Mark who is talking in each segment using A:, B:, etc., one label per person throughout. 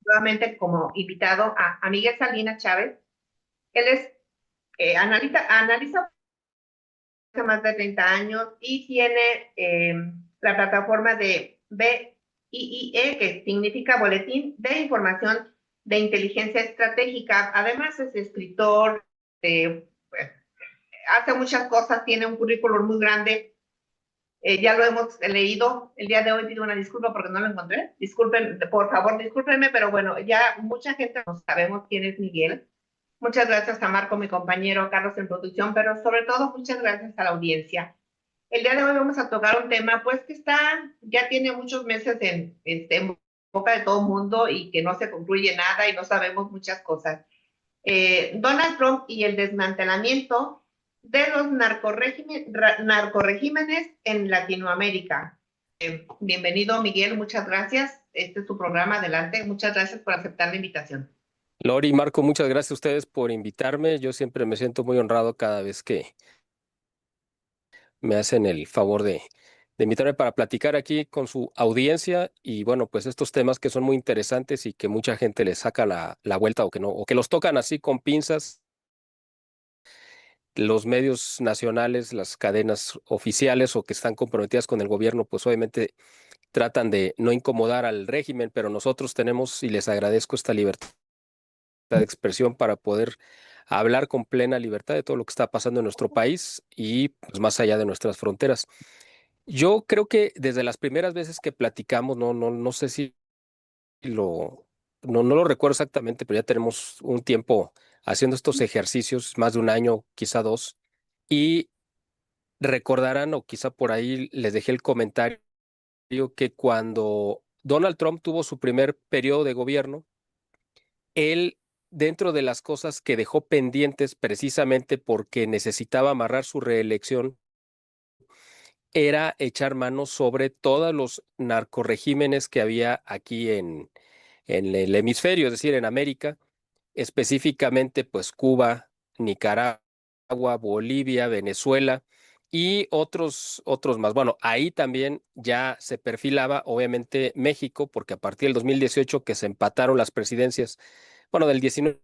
A: nuevamente como invitado a Miguel Salinas Chávez. Él es analiza hace más de 30 años y tiene la plataforma de BIIE, que significa Boletín de Información de Inteligencia Estratégica. Además es escritor, pues, hace muchas cosas, tiene un currículum muy grande. Ya lo hemos leído. El día de hoy pido una disculpa porque no lo encontré. Disculpen, por favor, discúlpenme, pero bueno, ya mucha gente no sabemos quién es Miguel. Muchas gracias a Marco, mi compañero, a Carlos en producción, pero sobre todo muchas gracias a la audiencia. El día de hoy vamos a tocar un tema pues que ya tiene muchos meses en boca de todo el mundo y que no se concluye nada y no sabemos muchas cosas. Donald Trump y el desmantelamiento de los narcorregímenes en Latinoamérica. Bienvenido, Miguel, muchas gracias. Este es tu programa, adelante. Muchas gracias por aceptar la invitación.
B: Lori y Marco, muchas gracias a ustedes por invitarme. Yo siempre me siento muy honrado cada vez que me hacen el favor de invitarme para platicar aquí con su audiencia y bueno, pues estos temas que son muy interesantes y que mucha gente les saca la vuelta o que no, o que los tocan así con pinzas. Los medios nacionales, las cadenas oficiales o que están comprometidas con el gobierno, pues obviamente tratan de no incomodar al régimen, pero nosotros tenemos y les agradezco esta libertad de expresión para poder hablar con plena libertad de todo lo que está pasando en nuestro país y pues, más allá de nuestras fronteras. Yo creo que desde las primeras veces que platicamos, no sé si no lo recuerdo exactamente, pero ya tenemos un tiempo haciendo estos ejercicios, más de un año, quizá dos, y recordarán o quizá por ahí les dejé el comentario que cuando Donald Trump tuvo su primer periodo de gobierno, él, dentro de las cosas que dejó pendientes precisamente porque necesitaba amarrar su reelección, era echar mano sobre todos los narcorregímenes que había aquí en el hemisferio, es decir, en América, específicamente pues Cuba, Nicaragua, Bolivia, Venezuela y otros más. Bueno, ahí también ya se perfilaba obviamente México, porque a partir del 2018 que se empataron las presidencias, bueno, del 19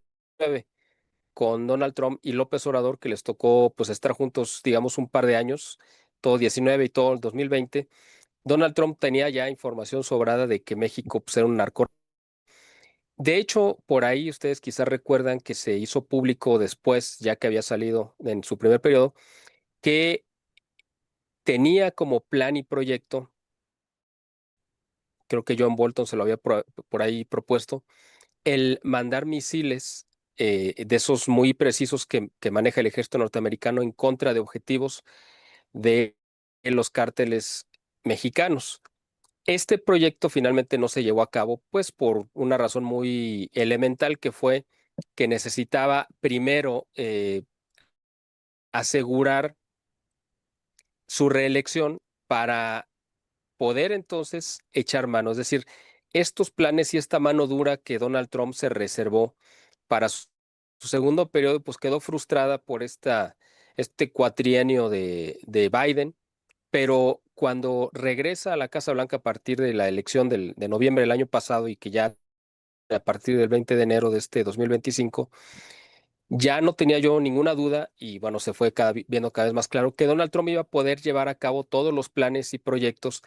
B: con Donald Trump y López Obrador, que les tocó pues estar juntos, digamos, un par de años, todo 19 y todo el 2020. Donald Trump tenía ya información sobrada de que México pues, era un narco. De hecho, por ahí ustedes quizás recuerdan que se hizo público después, ya que había salido en su primer periodo, que tenía como plan y proyecto, creo que John Bolton se lo había por ahí propuesto, el mandar misiles de esos muy precisos que maneja el ejército norteamericano en contra de objetivos de los cárteles mexicanos. Este proyecto finalmente no se llevó a cabo, pues por una razón muy elemental que fue que necesitaba primero asegurar su reelección para poder entonces echar mano. Es decir, estos planes y esta mano dura que Donald Trump se reservó para su segundo periodo, pues quedó frustrada por este cuatrienio de Biden, pero cuando regresa a la Casa Blanca a partir de la elección de noviembre del año pasado y que ya a partir del 20 de enero de este 2025, ya no tenía yo ninguna duda y bueno, se fue viendo cada vez más claro que Donald Trump iba a poder llevar a cabo todos los planes y proyectos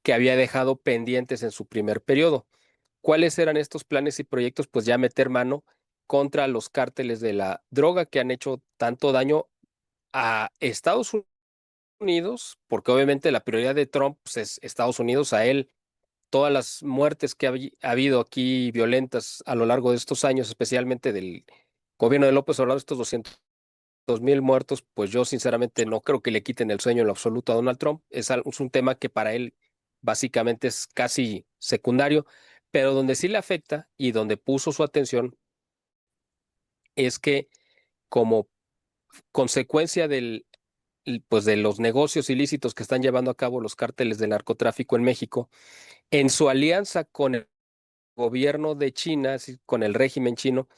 B: que había dejado pendientes en su primer periodo. ¿Cuáles eran estos planes y proyectos? Pues ya meter mano contra los cárteles de la droga que han hecho tanto daño a Estados Unidos, porque obviamente la prioridad de Trump pues, es Estados Unidos, a él todas las muertes que ha habido aquí violentas a lo largo de estos años, especialmente del gobierno de López Obrador, estos 200,000 muertos, pues yo sinceramente no creo que le quiten el sueño en lo absoluto a Donald Trump. Es un tema que para él básicamente es casi secundario, pero donde sí le afecta y donde puso su atención es que como consecuencia pues de los negocios ilícitos que están llevando a cabo los cárteles de narcotráfico en México, en su alianza con el gobierno de China, así, con el régimen chino,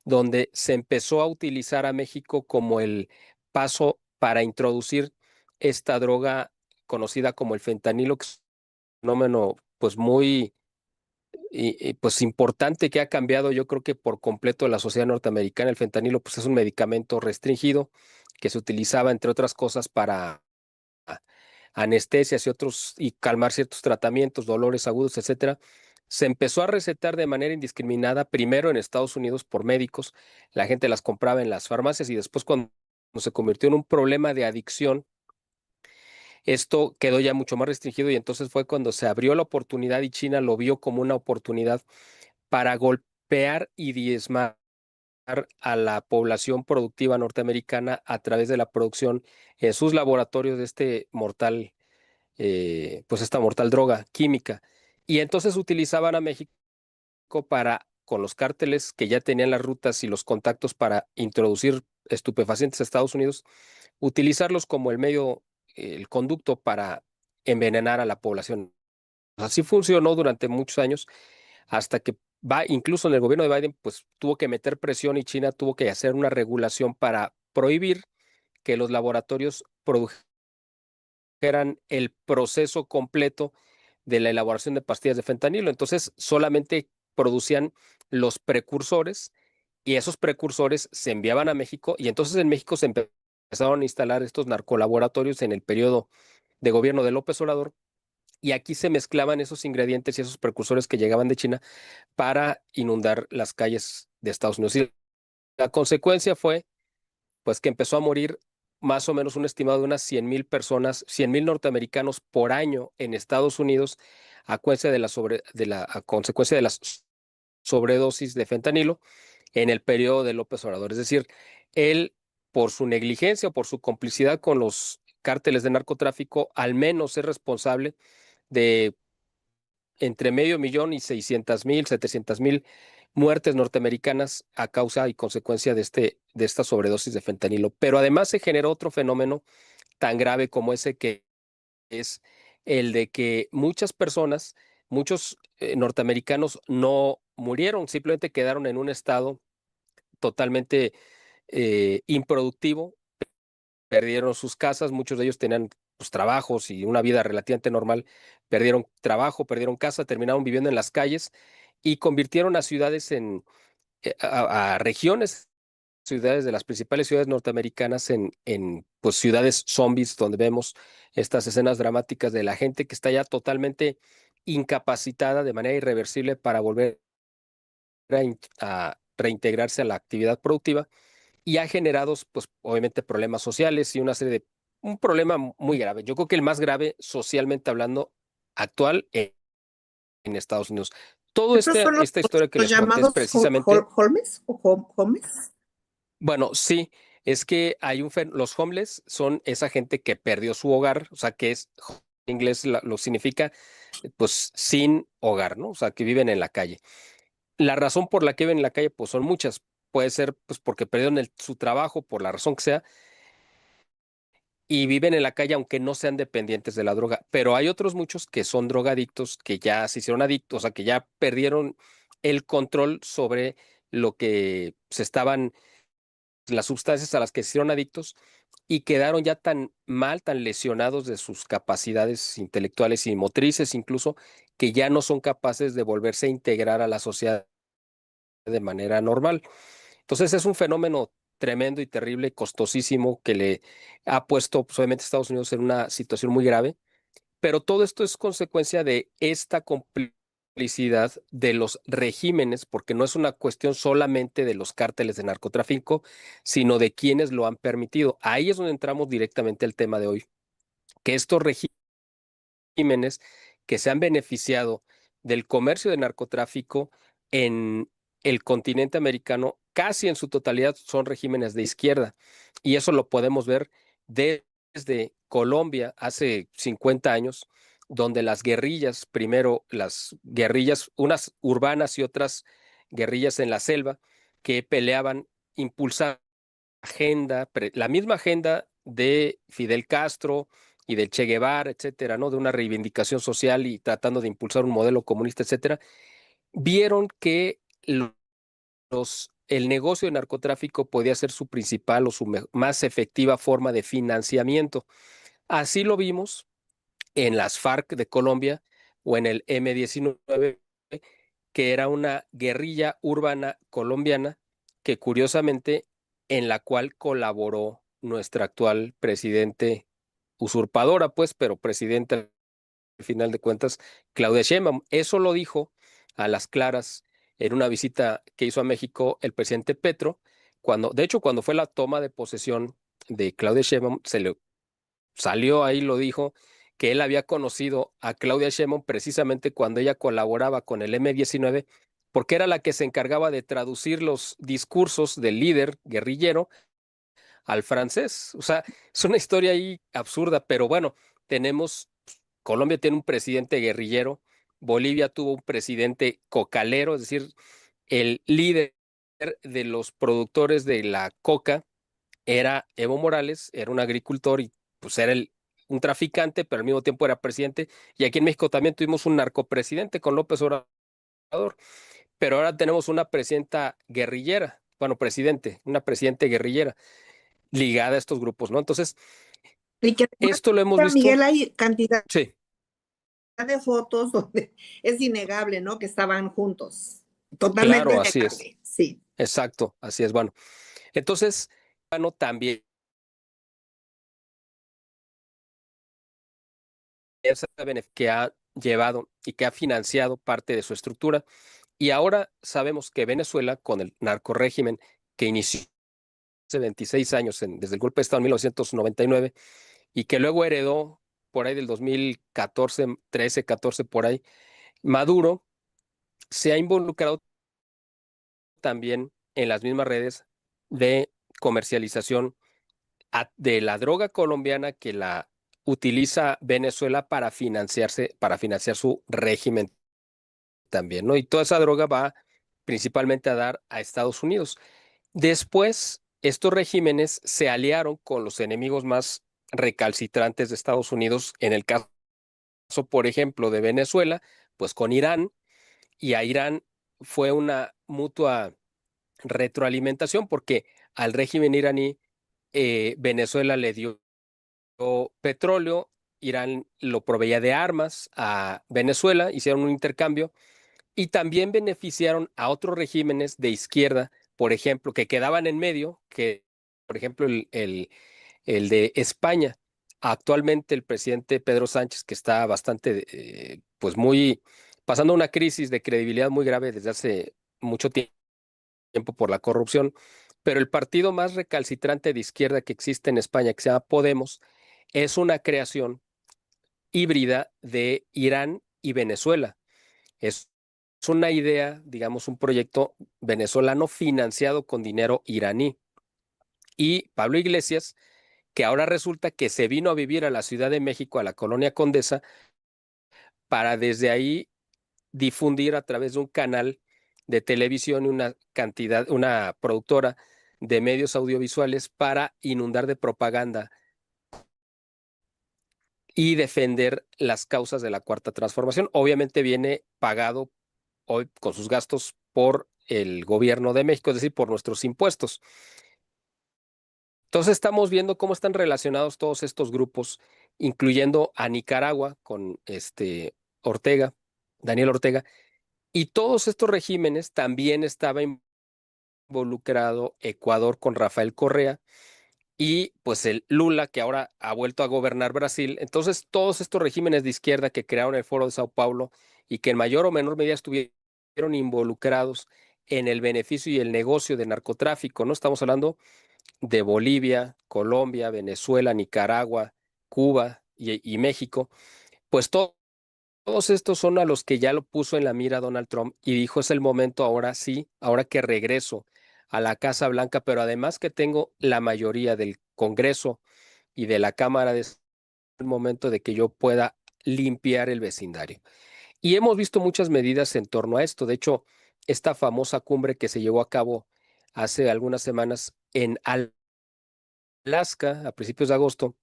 B: donde se empezó a utilizar a México como el paso para introducir esta droga conocida como el fentanilo, que es un fenómeno pues muy pues importante que ha cambiado, yo creo que por completo la sociedad norteamericana. El fentanilo pues es un medicamento restringido que se utilizaba entre otras cosas para anestesias y otros y calmar ciertos tratamientos, dolores agudos, etcétera. Se empezó a recetar de manera indiscriminada primero en Estados Unidos por médicos, la gente las compraba en las farmacias y después cuando se convirtió en un problema de adicción, esto quedó ya mucho más restringido y entonces fue cuando se abrió la oportunidad y China lo vio como una oportunidad para golpear y diezmar a la población productiva norteamericana a través de la producción en sus laboratorios de este mortal, pues esta mortal droga química. Y entonces utilizaban a México para, con los cárteles que ya tenían las rutas y los contactos para introducir estupefacientes a Estados Unidos, utilizarlos como el medio, el conducto para envenenar a la población. Así funcionó durante muchos años hasta que va, incluso en el gobierno de Biden, pues tuvo que meter presión y China tuvo que hacer una regulación para prohibir que los laboratorios produjeran el proceso completo de la elaboración de pastillas de fentanilo. Entonces, solamente producían los precursores y esos precursores se enviaban a México y entonces en México se empezaron a instalar estos narcolaboratorios en el periodo de gobierno de López Obrador y aquí se mezclaban esos ingredientes y esos precursores que llegaban de China para inundar las calles de Estados Unidos. Y la consecuencia fue, pues, que empezó a morir más o menos un estimado de unas 100,000 personas, 100,000 norteamericanos por año en Estados Unidos a consecuencia de las sobredosis de fentanilo en el periodo de López Obrador. Es decir, él, por su negligencia o por su complicidad con los cárteles de narcotráfico, al menos es responsable de entre 500,000 y 600,000, 700,000 muertes norteamericanas a causa y consecuencia de esta sobredosis de fentanilo. Pero además se generó otro fenómeno tan grave como ese que es el de que muchas personas, muchos norteamericanos no murieron, simplemente quedaron en un estado totalmente improductivo, perdieron sus casas, muchos de ellos tenían pues, trabajos y una vida relativamente normal, perdieron trabajo, perdieron casa, terminaron viviendo en las calles y convirtieron a ciudades a regiones, ciudades de las principales ciudades norteamericanas en pues ciudades zombies donde vemos estas escenas dramáticas de la gente que está ya totalmente incapacitada de manera irreversible para volver a reintegrarse a la actividad productiva y ha generado, pues, obviamente problemas sociales y una serie de, un problema muy grave. Yo creo que el más grave, socialmente hablando, actual en Estados Unidos. Todo
A: Estos son
B: esta historia que
A: los
B: les conté es
A: llamados
B: precisamente,
A: Holmes o Homes.
B: bueno, sí, es que hay los homeless son esa gente que perdió su hogar, o sea, que es, en inglés lo significa, pues, sin hogar, ¿no? O sea, que viven en la calle. La razón por la que viven en la calle, pues, son muchas. Puede ser, pues, porque perdieron su trabajo, por la razón que sea, y viven en la calle aunque no sean dependientes de la droga. Pero hay otros muchos que son drogadictos, que ya se hicieron adictos, o sea, que ya perdieron el control sobre lo que se estaban, las sustancias a las que se hicieron adictos y quedaron ya tan mal, tan lesionados de sus capacidades intelectuales y motrices incluso, que ya no son capaces de volverse a integrar a la sociedad de manera normal. Entonces es un fenómeno tremendo y terrible, costosísimo, que le ha puesto pues, obviamente a Estados Unidos en una situación muy grave, pero todo esto es consecuencia de esta complicidad de los regímenes, porque no es una cuestión solamente de los cárteles de narcotráfico, sino de quienes lo han permitido. Ahí es donde entramos directamente al tema de hoy, que estos regímenes que se han beneficiado del comercio de narcotráfico en el continente americano, casi en su totalidad son regímenes de izquierda. Y eso lo podemos ver desde Colombia hace 50 años, donde las guerrillas, primero las guerrillas, unas urbanas y otras guerrillas en la selva, que peleaban, impulsaban agenda, la misma agenda de Fidel Castro y del Che Guevara, etcétera, ¿no? De una reivindicación social y tratando de impulsar un modelo comunista, etcétera, vieron que el negocio de narcotráfico podía ser su principal o su más efectiva forma de financiamiento. Así lo vimos en las FARC de Colombia o en el M-19, que era una guerrilla urbana colombiana que curiosamente en la cual colaboró nuestra actual presidente usurpadora, pues, pero presidenta al final de cuentas, Claudia Sheinbaum. Eso lo dijo a las claras en una visita que hizo a México el presidente Petro, de hecho, cuando fue la toma de posesión de Claudia Sheinbaum, se le salió ahí, lo dijo, que él había conocido a Claudia Sheinbaum precisamente cuando ella colaboraba con el M-19, porque era la que se encargaba de traducir los discursos del líder guerrillero al francés. O sea, es una historia ahí absurda, pero bueno, Colombia tiene un presidente guerrillero, Bolivia tuvo un presidente cocalero, es decir, el líder de los productores de la coca era Evo Morales, era un agricultor y pues era un traficante, pero al mismo tiempo era presidente. Y aquí en México también tuvimos un narcopresidente con López Obrador, pero ahora tenemos una presidenta guerrillera, bueno, una presidente guerrillera ligada a estos grupos, ¿no? Entonces,
C: Y que además,
B: esto lo hemos visto,
C: Miguel, hay cantidad
B: sí,
C: de fotos donde es innegable, ¿no? Que estaban juntos. Totalmente
B: claro, así es,
C: innegable, sí.
B: exacto, así es, bueno. Entonces, bueno, también que ha llevado y que ha financiado parte de su estructura. Y ahora sabemos que Venezuela, con el narcorrégimen que inició hace 26 años, desde el golpe de Estado en 1999, y que luego heredó por ahí del 2014, 13, 14, por ahí, Maduro se ha involucrado también en las mismas redes de comercialización de la droga colombiana que la utiliza Venezuela para financiar su régimen también, ¿no? Y toda esa droga va principalmente a dar a Estados Unidos. Después, estos regímenes se aliaron con los enemigos más recalcitrantes de Estados Unidos, en el caso, por ejemplo, de Venezuela, pues con Irán, y a Irán fue una mutua retroalimentación porque al régimen iraní Venezuela le dio petróleo, Irán lo proveía de armas a Venezuela, hicieron un intercambio y también beneficiaron a otros regímenes de izquierda, por ejemplo, que quedaban en medio, que por ejemplo el de España. Actualmente el presidente Pedro Sánchez, que está bastante, pues pasando una crisis de credibilidad muy grave desde hace mucho tiempo por la corrupción, pero el partido más recalcitrante de izquierda que existe en España, que se llama Podemos, es una creación híbrida de Irán y Venezuela. Es una idea, digamos, un proyecto venezolano financiado con dinero iraní. Y Pablo Iglesias, que ahora resulta que se vino a vivir a la Ciudad de México, a la Colonia Condesa, para desde ahí difundir a través de un canal de televisión y una productora de medios audiovisuales para inundar de propaganda y defender las causas de la Cuarta Transformación. Obviamente viene pagado hoy con sus gastos por el gobierno de México, es decir, por nuestros impuestos. Entonces estamos viendo cómo están relacionados todos estos grupos, incluyendo a Nicaragua con Ortega, Daniel Ortega, y todos estos regímenes también estaba involucrado Ecuador con Rafael Correa y pues el Lula que ahora ha vuelto a gobernar Brasil. Entonces todos estos regímenes de izquierda que crearon el Foro de Sao Paulo y que en mayor o menor medida estuvieron involucrados en el beneficio y el negocio de narcotráfico, ¿no? Estamos hablando de Bolivia, Colombia, Venezuela, Nicaragua, Cuba y México, pues todos estos son a los que ya lo puso en la mira Donald Trump y dijo es el momento ahora sí, ahora que regreso a la Casa Blanca, pero además que tengo la mayoría del Congreso y de la Cámara, es el momento de que yo pueda limpiar el vecindario. Y hemos visto muchas medidas en torno a esto. De hecho, esta famosa cumbre que se llevó a cabo hace algunas semanas en Alaska a principios de agosto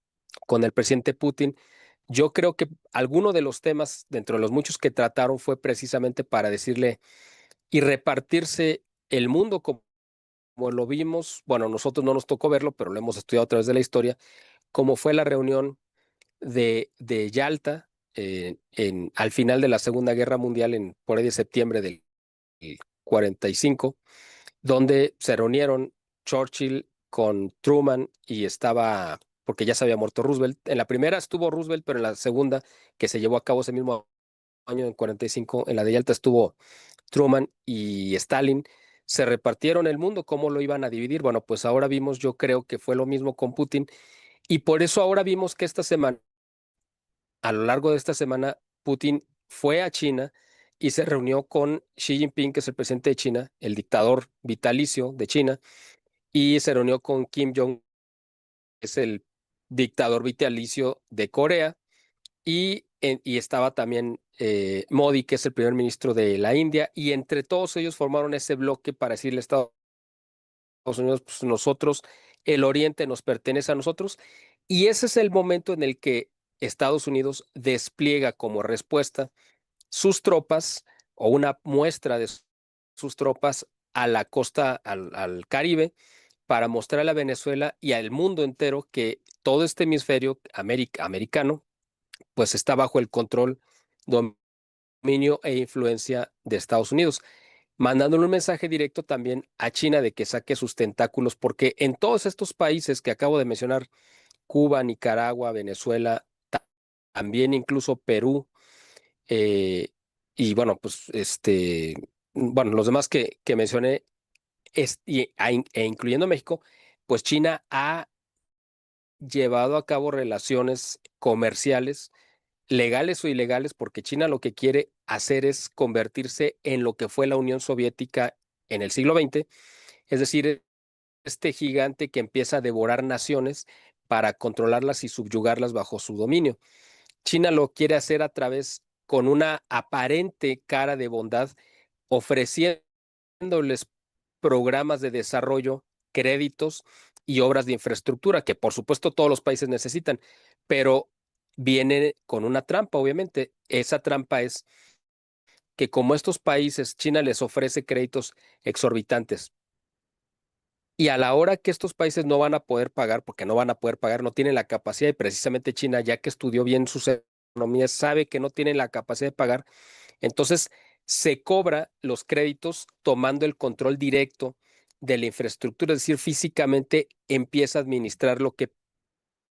B: con el presidente Putin, yo creo que alguno de los temas, dentro de los muchos que trataron, fue precisamente para decirle y repartirse el mundo como lo vimos. Bueno, nosotros no nos tocó verlo, pero lo hemos estudiado a través de la historia, como fue la reunión de Yalta al final de la Segunda Guerra Mundial, por ahí de septiembre del 45, donde se reunieron Churchill con Truman y estaba, porque ya se había muerto Roosevelt. En la primera estuvo Roosevelt, pero en la segunda, que se llevó a cabo ese mismo año, en 45, en la de Yalta estuvo Truman y Stalin. Se repartieron el mundo, ¿cómo lo iban a dividir? Bueno, pues ahora vimos, yo creo que fue lo mismo con Putin, y por eso ahora vimos que esta semana, a lo largo de esta semana, Putin fue a China y se reunió con Xi Jinping, que es el presidente de China, el dictador vitalicio de China, y se reunió con Kim Jong, que es el dictador vitalicio de Corea, y estaba también Modi, que es el primer ministro de la India, y entre todos ellos formaron ese bloque para decirle a Estados Unidos, pues nosotros, el Oriente nos pertenece a nosotros, y ese es el momento en el que Estados Unidos despliega como respuesta sus tropas o una muestra de sus tropas a la costa, al Caribe, para mostrarle a Venezuela y al mundo entero que todo este hemisferio americano pues está bajo el control, dominio e influencia de Estados Unidos, mandándole un mensaje directo también a China de que saque sus tentáculos, porque en todos estos países que acabo de mencionar, Cuba, Nicaragua, Venezuela, también incluso Perú, eh, y bueno, pues bueno, los demás que mencioné, e incluyendo México, pues China ha llevado a cabo relaciones comerciales, legales o ilegales, porque China lo que quiere hacer es convertirse en lo que fue la Unión Soviética en el siglo XX, es decir, este gigante que empieza a devorar naciones para controlarlas y subyugarlas bajo su dominio. China lo quiere hacer a través, con una aparente cara de bondad, ofreciéndoles programas de desarrollo, créditos y obras de infraestructura, que por supuesto todos los países necesitan, pero viene con una trampa, obviamente. Esa trampa es que como estos países, China les ofrece créditos exorbitantes, y a la hora que estos países no van a poder pagar, porque no van a poder pagar, no tienen la capacidad, y precisamente China, ya que estudió bien sus economías, sabe que no tienen la capacidad de pagar, entonces se cobra los créditos tomando el control directo de la infraestructura, es decir, físicamente empieza a administrar lo que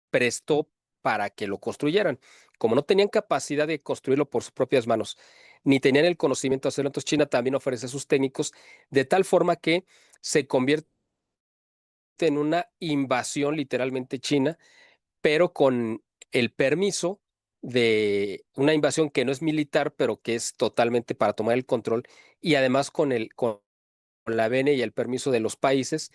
B: prestó para que lo construyeran. Como no tenían capacidad de construirlo por sus propias manos, ni tenían el conocimiento de hacerlo, entonces China también ofrece a sus técnicos, de tal forma que se convierte en una invasión literalmente china, pero con el permiso de una invasión que no es militar, pero que es totalmente para tomar el control, y además con la venia y el permiso de los países,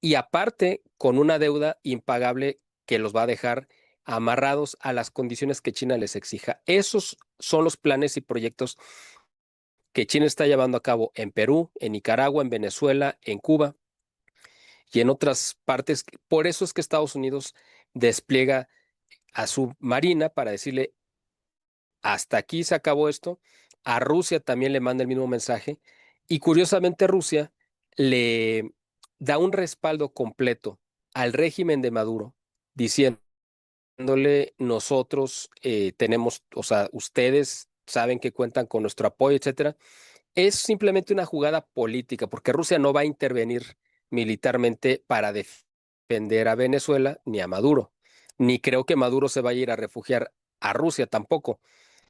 B: y aparte con una deuda impagable que los va a dejar amarrados a las condiciones que China les exija. Esos son los planes y proyectos que China está llevando a cabo en Perú, en Nicaragua, en Venezuela, en Cuba y en otras partes. Por eso es que Estados Unidos despliega a su marina para decirle, hasta aquí se acabó esto. A Rusia también le manda el mismo mensaje, y curiosamente Rusia le da un respaldo completo al régimen de Maduro, diciéndole, nosotros tenemos, o sea, ustedes saben que cuentan con nuestro apoyo, etcétera. Es simplemente una jugada política, porque Rusia no va a intervenir militarmente para defender a Venezuela ni a Maduro, ni creo que Maduro se vaya a ir a refugiar a Rusia tampoco.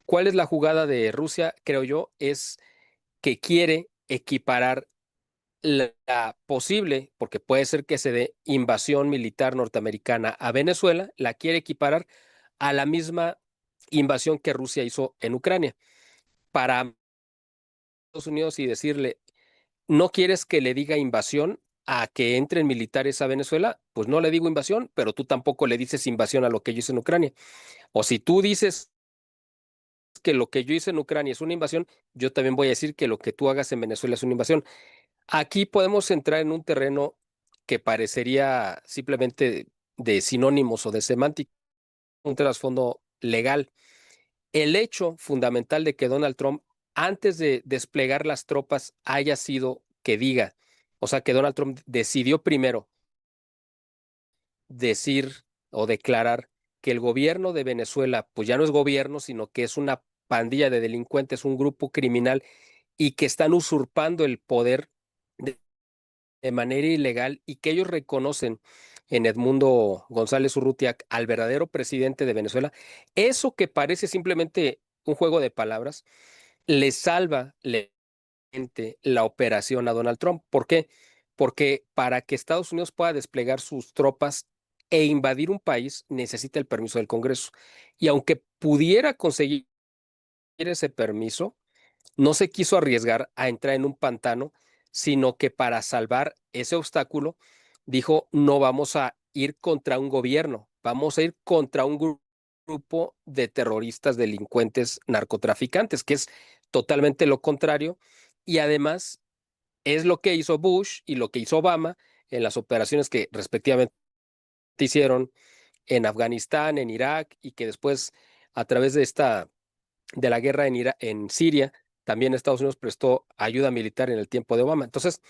B: ¿Cuál es la jugada de Rusia? Creo yo, es que quiere equiparar la posible, porque puede ser que se dé, invasión militar norteamericana a Venezuela, la quiere equiparar a la misma invasión que Rusia hizo en Ucrania, para Estados Unidos, y decirle, ¿no quieres que le diga invasión a que entren militares a Venezuela? Pues no le digo invasión, pero tú tampoco le dices invasión a lo que yo hice en Ucrania. O si tú dices que lo que yo hice en Ucrania es una invasión, yo también voy a decir que lo que tú hagas en Venezuela es una invasión. Aquí podemos entrar en un terreno que parecería simplemente de sinónimos o de semántica, un trasfondo legal. El hecho fundamental de que Donald Trump, antes de desplegar las tropas, haya sido que diga, o sea, que Donald Trump decidió primero decir o declarar que el gobierno de Venezuela, pues ya no es gobierno, sino que es una pandilla de delincuentes, un grupo criminal y que están usurpando el poder de manera ilegal y que ellos reconocen en Edmundo González Urrutia al verdadero presidente de Venezuela, eso que parece simplemente un juego de palabras, le salva la operación a Donald Trump. ¿Por qué? Porque para que Estados Unidos pueda desplegar sus tropas e invadir un país, necesita el permiso del Congreso. Y aunque pudiera conseguir ese permiso, no se quiso arriesgar a entrar en un pantano, sino que para salvar ese obstáculo, dijo, no vamos a ir contra un gobierno, vamos a ir contra un grupo de terroristas, delincuentes, narcotraficantes, que es totalmente lo contrario. Y además es lo que hizo Bush y lo que hizo Obama en las operaciones que respectivamente hicieron en Afganistán, en Irak, y que después, a través de la guerra en Siria, también Estados Unidos prestó ayuda militar en el tiempo de Obama. Entonces,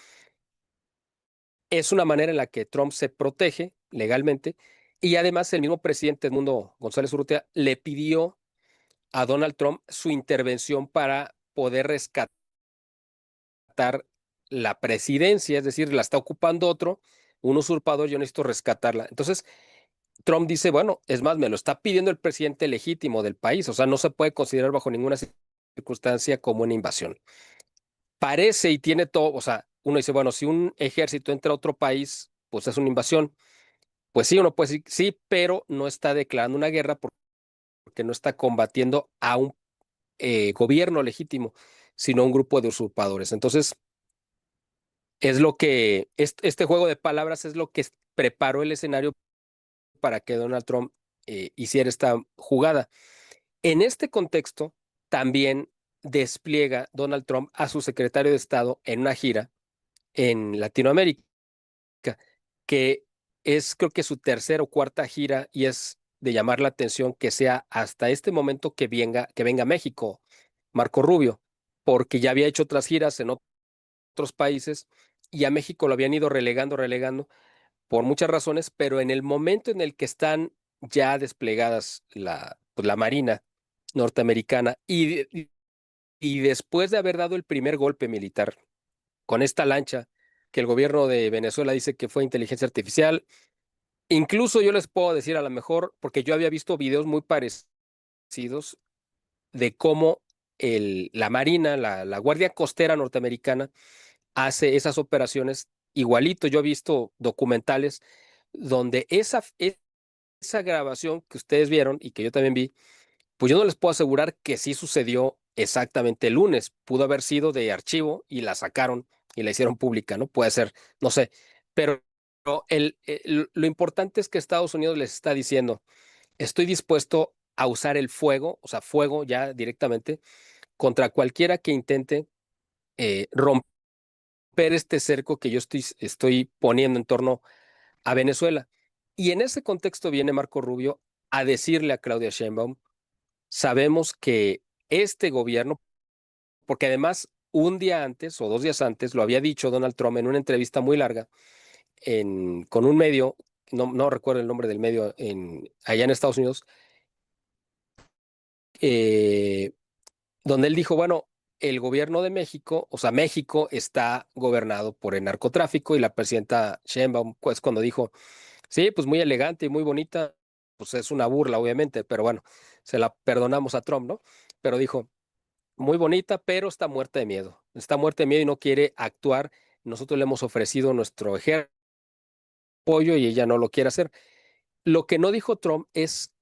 B: es una manera en la que Trump se protege legalmente, y además el mismo presidente Edmundo González Urrutia le pidió a Donald Trump su intervención para poder rescatar la presidencia, es decir, la está ocupando otro, un usurpador, yo necesito rescatarla. Entonces, Trump dice, bueno, es más, me lo está pidiendo el presidente legítimo del país, o sea, no se puede considerar bajo ninguna circunstancia como una invasión. Parece y tiene todo, o sea, uno dice, bueno, si un ejército entra a otro país, pues es una invasión. Pues sí, uno puede decir, sí, pero no está declarando una guerra porque no está combatiendo a un gobierno legítimo, sino a un grupo de usurpadores. Entonces, es lo que, este juego de palabras es lo que preparó el escenario para que Donald Trump hiciera esta jugada. En este contexto, también despliega Donald Trump a su secretario de Estado en una gira en Latinoamérica, que es creo que su tercera o cuarta gira, y es de llamar la atención que sea hasta este momento que venga a México, Marco Rubio, porque ya había hecho otras giras en otros países y a México lo habían ido relegando por muchas razones, pero en el momento en el que están ya desplegadas pues, la Marina norteamericana y después de haber dado el primer golpe militar con esta lancha que el gobierno de Venezuela dice que fue inteligencia artificial, incluso yo les puedo decir a lo mejor, porque yo había visto videos muy parecidos de cómo la Marina, la Guardia Costera norteamericana, hace esas operaciones igualito. Yo he visto documentales donde esa grabación que ustedes vieron y que yo también vi, pues yo no les puedo asegurar que sí sucedió exactamente el lunes. Pudo haber sido de archivo y la sacaron y la hicieron pública, ¿no? Puede ser, no sé. Pero lo importante es que Estados Unidos les está diciendo, estoy dispuesto a usar el fuego, o sea, fuego ya directamente, contra cualquiera que intente romper este cerco que yo estoy poniendo en torno a Venezuela. Y en ese contexto viene Marco Rubio a decirle a Claudia Sheinbaum, sabemos que este gobierno, porque además un día antes o 2 días antes lo había dicho Donald Trump en una entrevista muy larga con un medio, no recuerdo el nombre del medio, allá en Estados Unidos, eh, donde él dijo, bueno, el gobierno de México, o sea, México está gobernado por el narcotráfico, y la presidenta Sheinbaum, pues cuando dijo, sí, pues muy elegante y muy bonita, pues es una burla, obviamente, pero bueno, se la perdonamos a Trump, ¿no? Pero dijo, muy bonita, pero está muerta de miedo y no quiere actuar. Nosotros le hemos ofrecido nuestro ejército apoyo y ella no lo quiere hacer. Lo que no dijo Trump es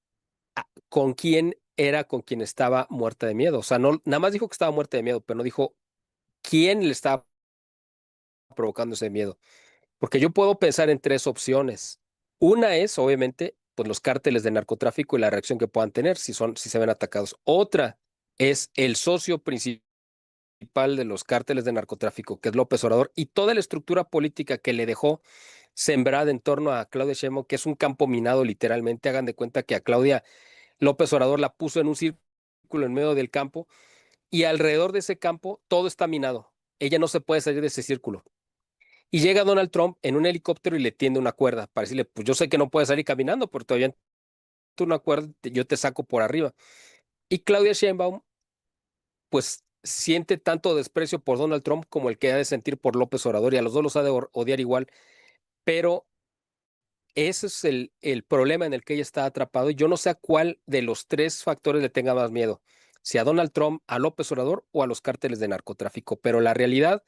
B: con quién era con quien estaba muerta de miedo. O sea, no, nada más dijo que estaba muerta de miedo, pero no dijo quién le estaba provocando ese miedo. Porque yo puedo pensar en tres opciones. Una es, obviamente, pues los cárteles de narcotráfico y la reacción que puedan tener si se ven atacados. Otra es el socio principal de los cárteles de narcotráfico, que es López Obrador, y toda la estructura política que le dejó sembrada en torno a Claudia Sheinbaum, que es un campo minado literalmente. Hagan de cuenta que a Claudia López Obrador la puso en un círculo en medio del campo, y alrededor de ese campo todo está minado. Ella no se puede salir de ese círculo. Y llega Donald Trump en un helicóptero y le tiende una cuerda para decirle, pues yo sé que no puedes salir caminando, pero todavía tú una cuerda, yo te saco por arriba. Y Claudia Sheinbaum, pues siente tanto desprecio por Donald Trump como el que ha de sentir por López Obrador, y a los dos los ha de odiar igual, pero ese es el problema en el que ella está atrapado. Y yo no sé a cuál de los tres factores le tenga más miedo, si a Donald Trump, a López Obrador o a los cárteles de narcotráfico. Pero la realidad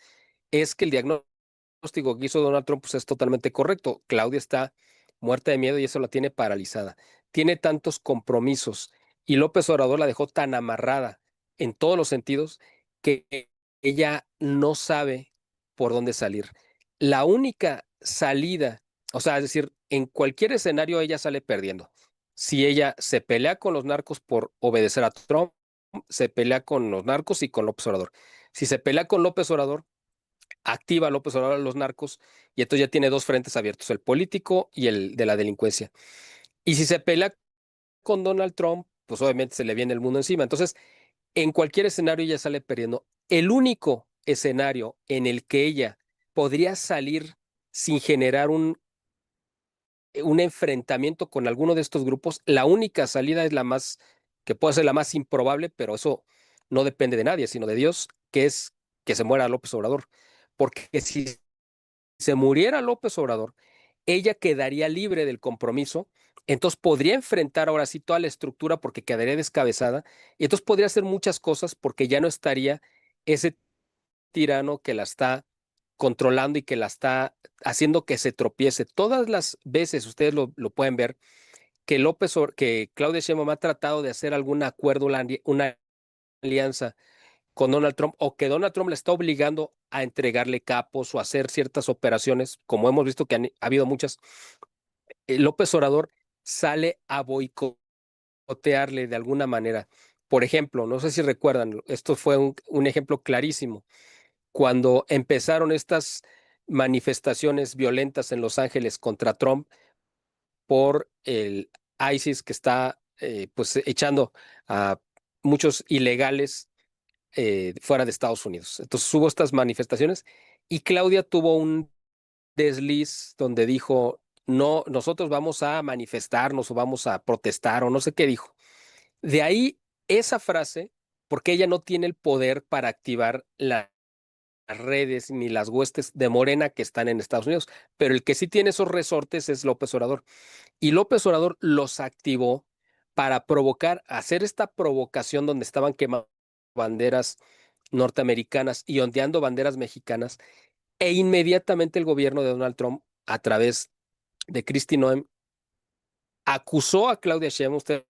B: es que el diagnóstico que hizo Donald Trump pues, es totalmente correcto. Claudia está muerta de miedo y eso la tiene paralizada. Tiene tantos compromisos y López Obrador la dejó tan amarrada en todos los sentidos que ella no sabe por dónde salir. La única salida, o sea, es decir, en cualquier escenario ella sale perdiendo. Si ella se pelea con los narcos por obedecer a Trump, se pelea con los narcos y con López Obrador. Si se pelea con López Obrador, activa a López Obrador a los narcos y entonces ya tiene dos frentes abiertos, el político y el de la delincuencia. Y si se pelea con Donald Trump, pues obviamente se le viene el mundo encima. Entonces, en cualquier escenario ella sale perdiendo. El único escenario en el que ella podría salir sin generar un enfrentamiento con alguno de estos grupos, la única salida es la más, que puede ser la más improbable, pero eso no depende de nadie, sino de Dios, que es que se muera López Obrador. Porque si se muriera López Obrador, ella quedaría libre del compromiso, entonces podría enfrentar ahora sí toda la estructura porque quedaría descabezada, y entonces podría hacer muchas cosas porque ya no estaría ese tirano que la está controlando y que la está haciendo que se tropiece. Todas las veces, ustedes lo pueden ver, que Claudia Sheinbaum ha tratado de hacer algún acuerdo, una alianza con Donald Trump, o que Donald Trump le está obligando a entregarle capos o a hacer ciertas operaciones, como hemos visto que ha habido muchas, López Obrador sale a boicotearle de alguna manera. Por ejemplo, no sé si recuerdan, esto fue un ejemplo clarísimo, cuando empezaron estas manifestaciones violentas en Los Ángeles contra Trump por el ISIS que está pues echando a muchos ilegales fuera de Estados Unidos. Entonces hubo estas manifestaciones y Claudia tuvo un desliz donde dijo, no, nosotros vamos a manifestarnos o vamos a protestar o no sé qué dijo. De ahí esa frase, porque ella no tiene el poder para activar las redes ni las huestes de Morena que están en Estados Unidos, pero el que sí tiene esos resortes es López Obrador. Y López Obrador los activó para provocar, hacer esta provocación donde estaban quemando banderas norteamericanas y ondeando banderas mexicanas, e inmediatamente el gobierno de Donald Trump, a través de Kristi Noem, acusó a Claudia Sheinbaum. Ustedes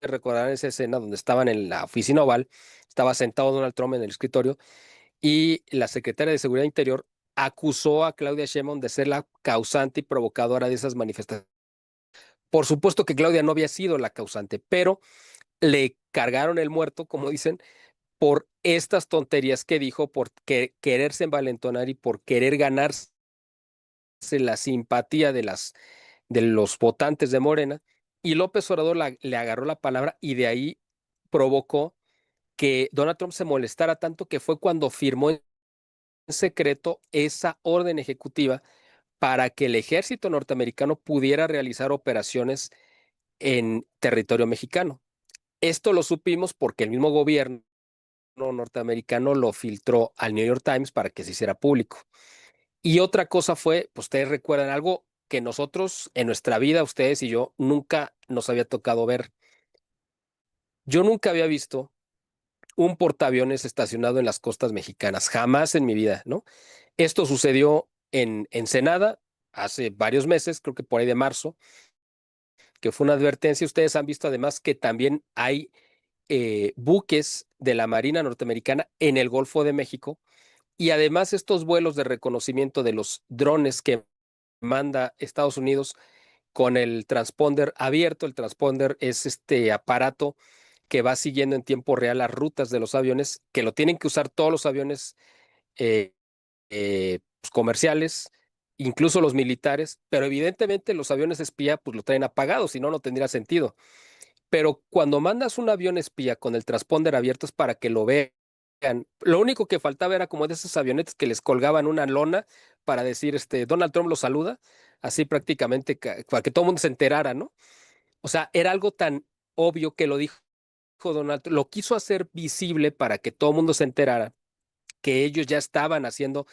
B: recordarán esa escena donde estaban en la oficina oval, estaba sentado Donald Trump en el escritorio y la secretaria de Seguridad Interior acusó a Claudia Sheinbaum de ser la causante y provocadora de esas manifestaciones. Por supuesto que Claudia no había sido la causante, pero le cargaron el muerto, como dicen, por estas tonterías que dijo, por quererse envalentonar y por querer ganarse la simpatía de los votantes de Morena. Y López Obrador le agarró la palabra y de ahí provocó que Donald Trump se molestara tanto que fue cuando firmó en secreto esa orden ejecutiva para que el ejército norteamericano pudiera realizar operaciones en territorio mexicano. Esto lo supimos porque el mismo gobierno norteamericano lo filtró al New York Times para que se hiciera público. Y otra cosa fue, pues ustedes recuerdan algo que nosotros en nuestra vida, ustedes y yo, nunca nos había tocado ver. Yo nunca había visto un portaaviones estacionado en las costas mexicanas, jamás en mi vida, ¿no? Esto sucedió en Ensenada hace varios meses, creo que por ahí de marzo, que fue una advertencia. Ustedes han visto además que también hay buques de la Marina norteamericana en el Golfo de México, y además estos vuelos de reconocimiento de los drones que manda Estados Unidos con el transponder abierto. El transponder es este aparato que va siguiendo en tiempo real las rutas de los aviones, que lo tienen que usar todos los aviones eh, pues, comerciales, incluso los militares, pero evidentemente los aviones espía pues lo traen apagado, si no, no tendría sentido. Pero cuando mandas un avión espía con el transponder abierto es para que lo vean. Lo único que faltaba era como de esos avionetas que les colgaban una lona para decir, Donald Trump lo saluda, así prácticamente para que todo el mundo se enterara, ¿no? O sea, era algo tan obvio que lo dijo Donald Trump, lo quiso hacer visible para que todo el mundo se enterara que ellos ya estaban haciendo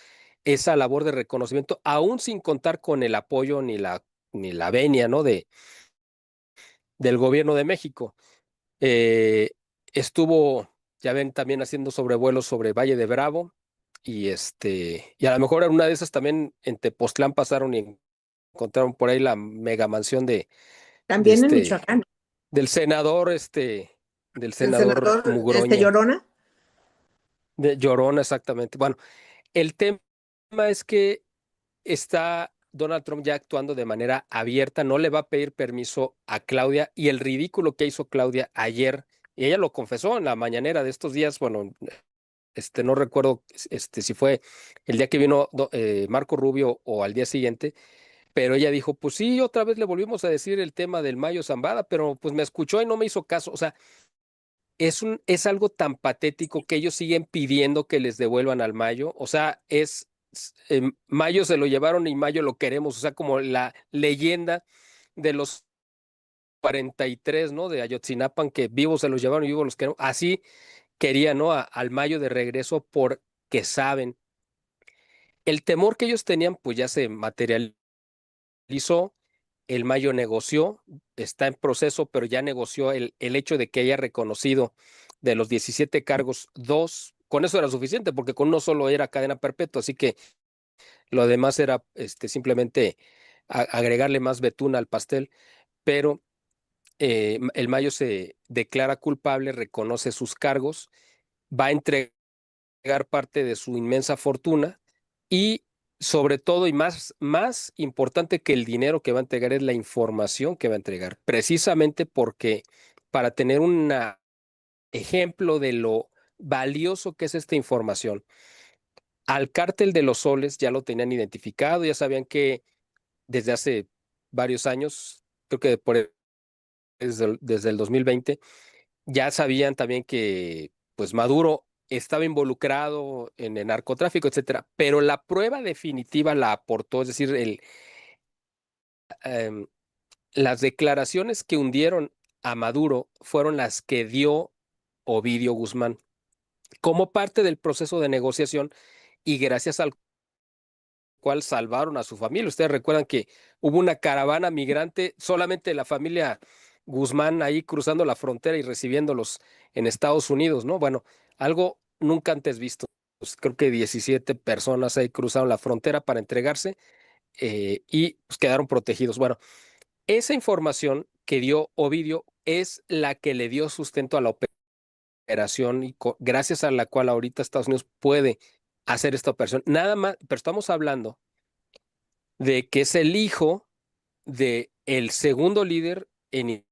B: esa labor de reconocimiento, aún sin contar con el apoyo ni la venia, ¿no? Del gobierno de México. Eh, Estuvo, ya ven, también haciendo sobrevuelos sobre Valle de Bravo, y a lo mejor en una de esas también en Tepoztlán pasaron y encontraron por ahí la mega mansión de
C: También en Michoacán.
B: del senador, del
C: El
B: senador
C: senador
B: Mugroña,
C: Llorona.
B: de Llorona, exactamente. Bueno, el tema es que está Donald Trump ya actuando de manera abierta, no le va a pedir permiso a Claudia, y el ridículo que hizo Claudia ayer, y ella lo confesó en la mañanera de estos días, bueno, no recuerdo si fue el día que vino Marco Rubio o al día siguiente, pero ella dijo, pues sí, otra vez le volvimos a decir el tema del Mayo Zambada, pero pues me escuchó y no me hizo caso. O sea, es algo tan patético que ellos siguen pidiendo que les devuelvan al Mayo. O sea, Mayo se lo llevaron y Mayo lo queremos. O sea, como la leyenda de los 43, ¿no? De Ayotzinapan, que vivos se los llevaron y vivos los queremos. Así querían, ¿no? Al Mayo de regreso porque saben. El temor que ellos tenían, pues ya se materializó. El Mayo negoció, está en proceso, pero ya negoció el hecho de que haya reconocido de los 17 cargos, 2, con eso era suficiente, porque con uno solo era cadena perpetua, así que lo demás era simplemente agregarle más betún al pastel, pero el Mayo se declara culpable, reconoce sus cargos, va a entregar parte de su inmensa fortuna y sobre todo y más importante que el dinero que va a entregar es la información que va a entregar, precisamente porque para tener un ejemplo de lo valioso que es esta información, al cártel de los soles ya lo tenían identificado, ya sabían que desde hace varios años, creo que desde el 2020, ya sabían también que pues Maduro estaba involucrado en el narcotráfico, etcétera, pero la prueba definitiva la aportó, es decir, em, las declaraciones que hundieron a Maduro fueron las que dio Ovidio Guzmán como parte del proceso de negociación y gracias al cual salvaron a su familia. Ustedes recuerdan que hubo una caravana migrante, solamente la familia Guzmán ahí cruzando la frontera y recibiéndolos en Estados Unidos, ¿no? Bueno, algo nunca antes visto. Pues creo que 17 personas ahí cruzaron la frontera para entregarse y pues, quedaron protegidos. Bueno, esa información que dio Ovidio es la que le dio sustento a la operación y gracias a la cual ahorita Estados Unidos puede hacer esta operación. Nada más, pero estamos hablando de que es el hijo de el segundo líder en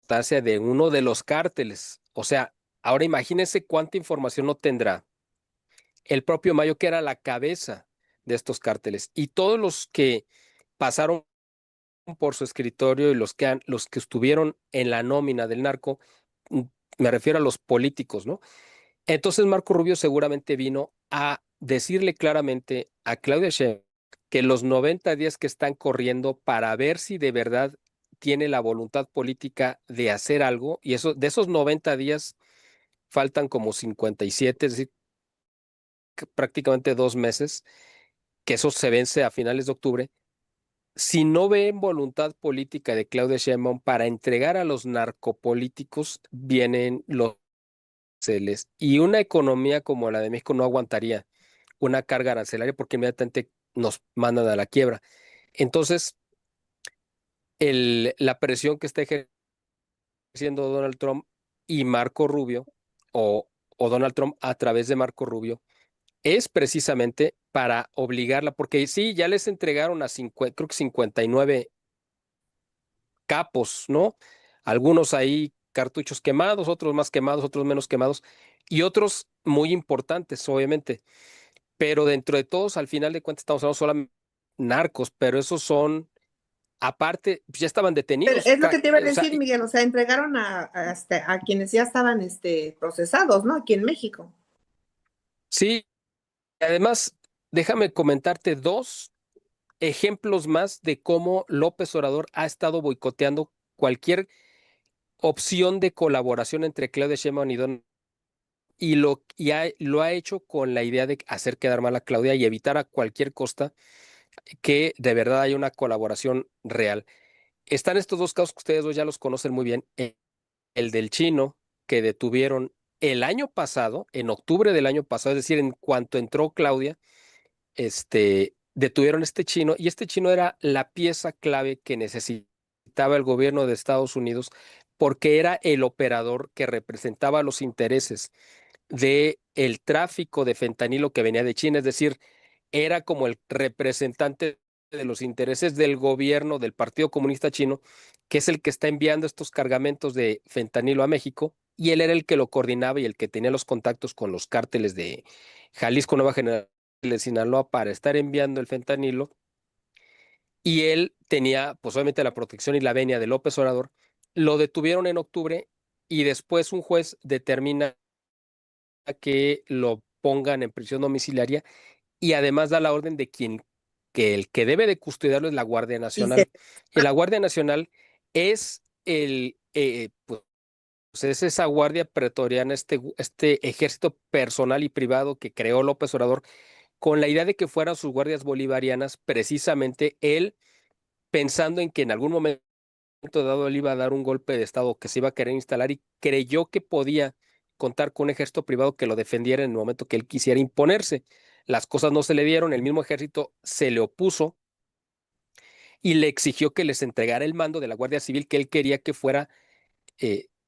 B: instancia de uno de los cárteles. O sea, ahora imagínense cuánta información no tendrá el propio Mayo, que era la cabeza de estos cárteles, y todos los que pasaron por su escritorio y los que estuvieron en la nómina del narco, mm, me refiero a los políticos, ¿no? Entonces Marco Rubio seguramente vino a decirle claramente a Claudia Sheinbaum que los 90 días que están corriendo para ver si de verdad tiene la voluntad política de hacer algo, y eso, de esos 90 días faltan como 57, es decir, prácticamente 2 meses, que eso se vence a finales de octubre. Si no ven voluntad política de Claudia Sheinbaum para entregar a los narcopolíticos, vienen los aranceles, y una economía como la de México no aguantaría una carga arancelaria porque inmediatamente nos mandan a la quiebra. Entonces, la presión que está ejerciendo Donald Trump y Marco Rubio, o Donald Trump a través de Marco Rubio, es precisamente para obligarla, porque sí, ya les entregaron creo que 59 capos, ¿no? Algunos ahí cartuchos quemados, otros más quemados, otros menos quemados, y otros muy importantes, obviamente. Pero dentro de todos, al final de cuentas, estamos hablando solamente de narcos, pero esos son, aparte, pues ya estaban
C: Pero
B: detenidos.
C: es lo que te iba a
B: O sea,
C: decir, Miguel, o sea, entregaron a quienes ya estaban procesados, ¿no? Aquí en México.
B: sí, además, déjame comentarte dos ejemplos más de cómo López Obrador ha estado boicoteando cualquier opción de colaboración entre Claudia Sheinbaum y Donald lo ha hecho con la idea de hacer quedar mal a Claudia y evitar a cualquier costa que de verdad haya una colaboración real. Están estos dos casos que ustedes dos ya los conocen muy bien. El del chino que detuvieron el año pasado, en octubre del año pasado, es decir, en cuanto entró Claudia, detuvieron a este chino y este chino era la pieza clave que necesitaba el gobierno de Estados Unidos porque era el operador que representaba los intereses de el tráfico de fentanilo que venía de China, es decir, era como el representante de los intereses del gobierno del Partido Comunista Chino, que es el que está enviando estos cargamentos de fentanilo a México, y él era el que lo coordinaba y el que tenía los contactos con los cárteles de Jalisco Nueva Generación de Sinaloa para estar enviando el fentanilo, y él tenía, pues obviamente, la protección y la venia de López Obrador. Lo detuvieron en octubre y después un juez determina que lo pongan en prisión domiciliaria y además da la orden de que el que debe de custodiarlo es la Guardia
C: Y se,
B: Nacional. Y la Guardia Nacional es pues es esa guardia pretoriana, este ejército personal y privado que creó López Obrador con la idea de que fueran sus guardias bolivarianas, precisamente él pensando en que en algún momento dado él iba a dar un golpe de estado que se iba a querer instalar y creyó que podía contar con un ejército privado que lo defendiera en el momento que él quisiera imponerse. Las cosas no se le dieron, el mismo ejército se le opuso y le exigió que les entregara el mando de la Guardia Civil, que él quería que fuera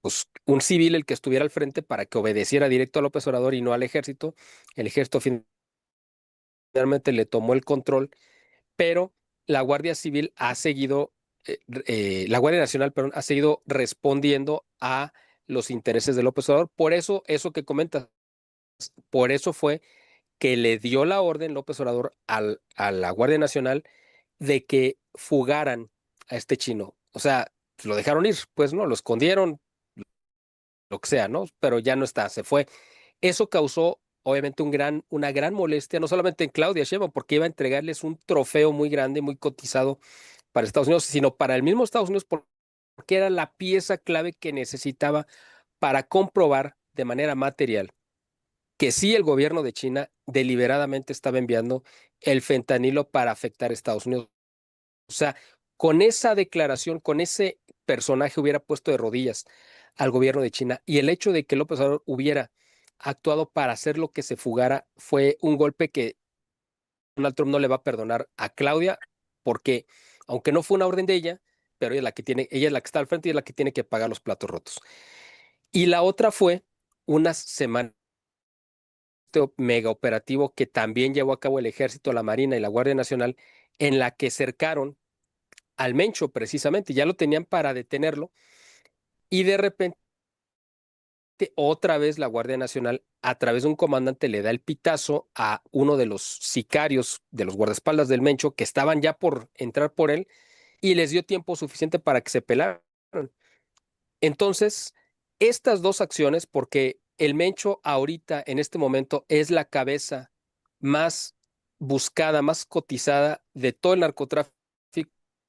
B: pues, un civil el que estuviera al frente para que obedeciera directo a López Obrador y no al ejército. El ejército finalmente le tomó el control, pero la Guardia Civil ha seguido, la Guardia Nacional, perdón, ha seguido respondiendo a los intereses de López Obrador. Por eso que comentas, por eso fue que le dio la orden López Obrador a la Guardia Nacional de que fugaran a este chino. O sea, lo dejaron ir, pues no, lo escondieron, lo que sea, ¿no? Pero ya no está, se fue. Eso causó, obviamente, una gran molestia, no solamente en Claudia Sheinbaum, porque iba a entregarles un trofeo muy grande, muy cotizado para Estados Unidos, sino para el mismo Estados Unidos, porque era la pieza clave que necesitaba para comprobar de manera material que sí el gobierno de China deliberadamente estaba enviando el fentanilo para afectar a Estados Unidos. O sea, con esa declaración, con ese personaje hubiera puesto de rodillas al gobierno de China y el hecho de que López Obrador hubiera actuado para hacer lo que se fugara fue un golpe que Donald Trump no le va a perdonar a Claudia porque, aunque no fue una orden de ella, pero ella es la que está al frente y es la que tiene que pagar los platos rotos. Y la otra fue unas semanas mega operativo que también llevó a cabo el Ejército, la Marina y la Guardia Nacional, en la que cercaron al Mencho precisamente, ya lo tenían para detenerlo y de repente otra vez la Guardia Nacional a través de un comandante le da el pitazo a uno de los sicarios de los guardaespaldas del Mencho que estaban ya por entrar por él y les dio tiempo suficiente para que se pelaran. Entonces, estas dos acciones, porque el Mencho ahorita, en este momento, es la cabeza más buscada, más cotizada de todo el narcotráfico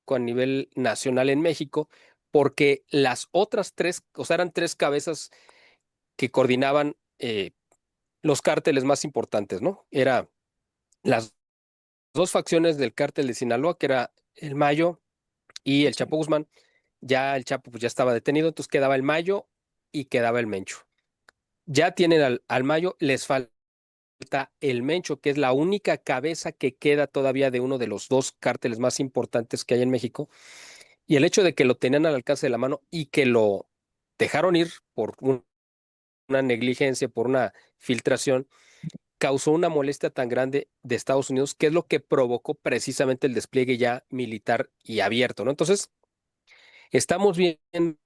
B: a nivel nacional en México, porque las otras tres, o sea, eran tres cabezas que coordinaban los cárteles más importantes, ¿no? Era las dos facciones del cártel de Sinaloa, que era el Mayo y el Chapo Guzmán. Ya el Chapo pues, ya estaba detenido, entonces quedaba el Mayo y quedaba el Mencho. Ya tienen al Mayo, les falta el Mencho, que es la única cabeza que queda todavía de uno de los dos cárteles más importantes que hay en México. Y el hecho de que lo tenían al alcance de la mano y que lo dejaron ir por una negligencia, por una filtración, causó una molestia tan grande de Estados Unidos, que es lo que provocó precisamente el despliegue ya militar y abierto, ¿no? Entonces, estamos viendo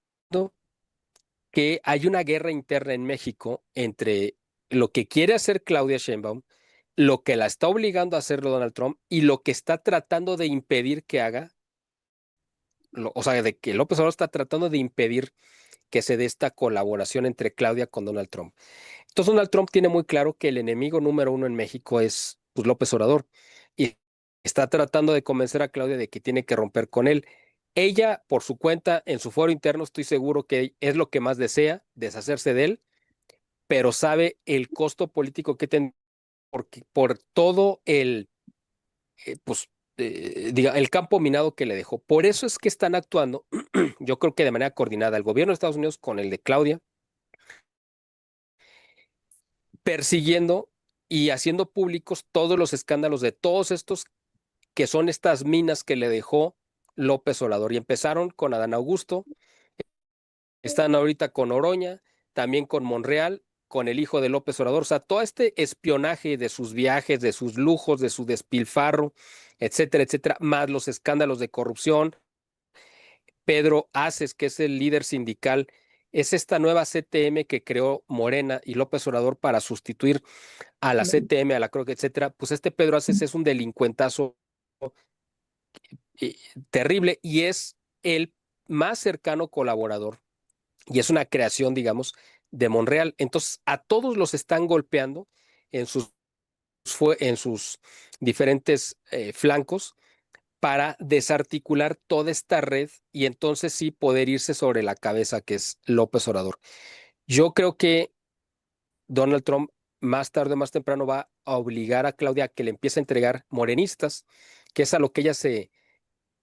B: que hay una guerra interna en México entre lo que quiere hacer Claudia Sheinbaum, lo que la está obligando a hacerlo Donald Trump y lo que está tratando de impedir que haga, o sea, de que López Obrador está tratando de impedir que se dé esta colaboración entre Claudia con Donald Trump. Entonces Donald Trump tiene muy claro que el enemigo número uno en México es pues, López Obrador y está tratando de convencer a Claudia de que tiene que romper con él. Ella, por su cuenta, en su foro interno, estoy seguro que es lo que más desea, deshacerse de él, pero sabe el costo político que tiene por todo pues, el campo minado que le dejó. Por eso es que están actuando, yo creo que de manera coordinada, el gobierno de Estados Unidos con el de Claudia, persiguiendo y haciendo públicos todos los escándalos de todos estos que son estas minas que le dejó López Obrador. Y empezaron con Adán Augusto, están ahorita con Oroña, también con Monreal, con el hijo de López Obrador. O sea, todo este espionaje de sus viajes, de sus lujos, de su despilfarro, etcétera, etcétera, más los escándalos de corrupción. Pedro Aces, que es el líder sindical, es esta nueva CTM que creó Morena y López Obrador para sustituir a la CTM, a la CROC, etcétera. Pues este Pedro Aces es un delincuentazo eh, terrible y es el más cercano colaborador y es una creación, digamos, de Monreal. Entonces, a todos los están golpeando en en sus diferentes flancos para desarticular toda esta red y entonces sí poder irse sobre la cabeza que es López Obrador. Yo creo que Donald Trump más tarde o más temprano va a obligar a Claudia a que le empiece a entregar morenistas, que es a lo que ella se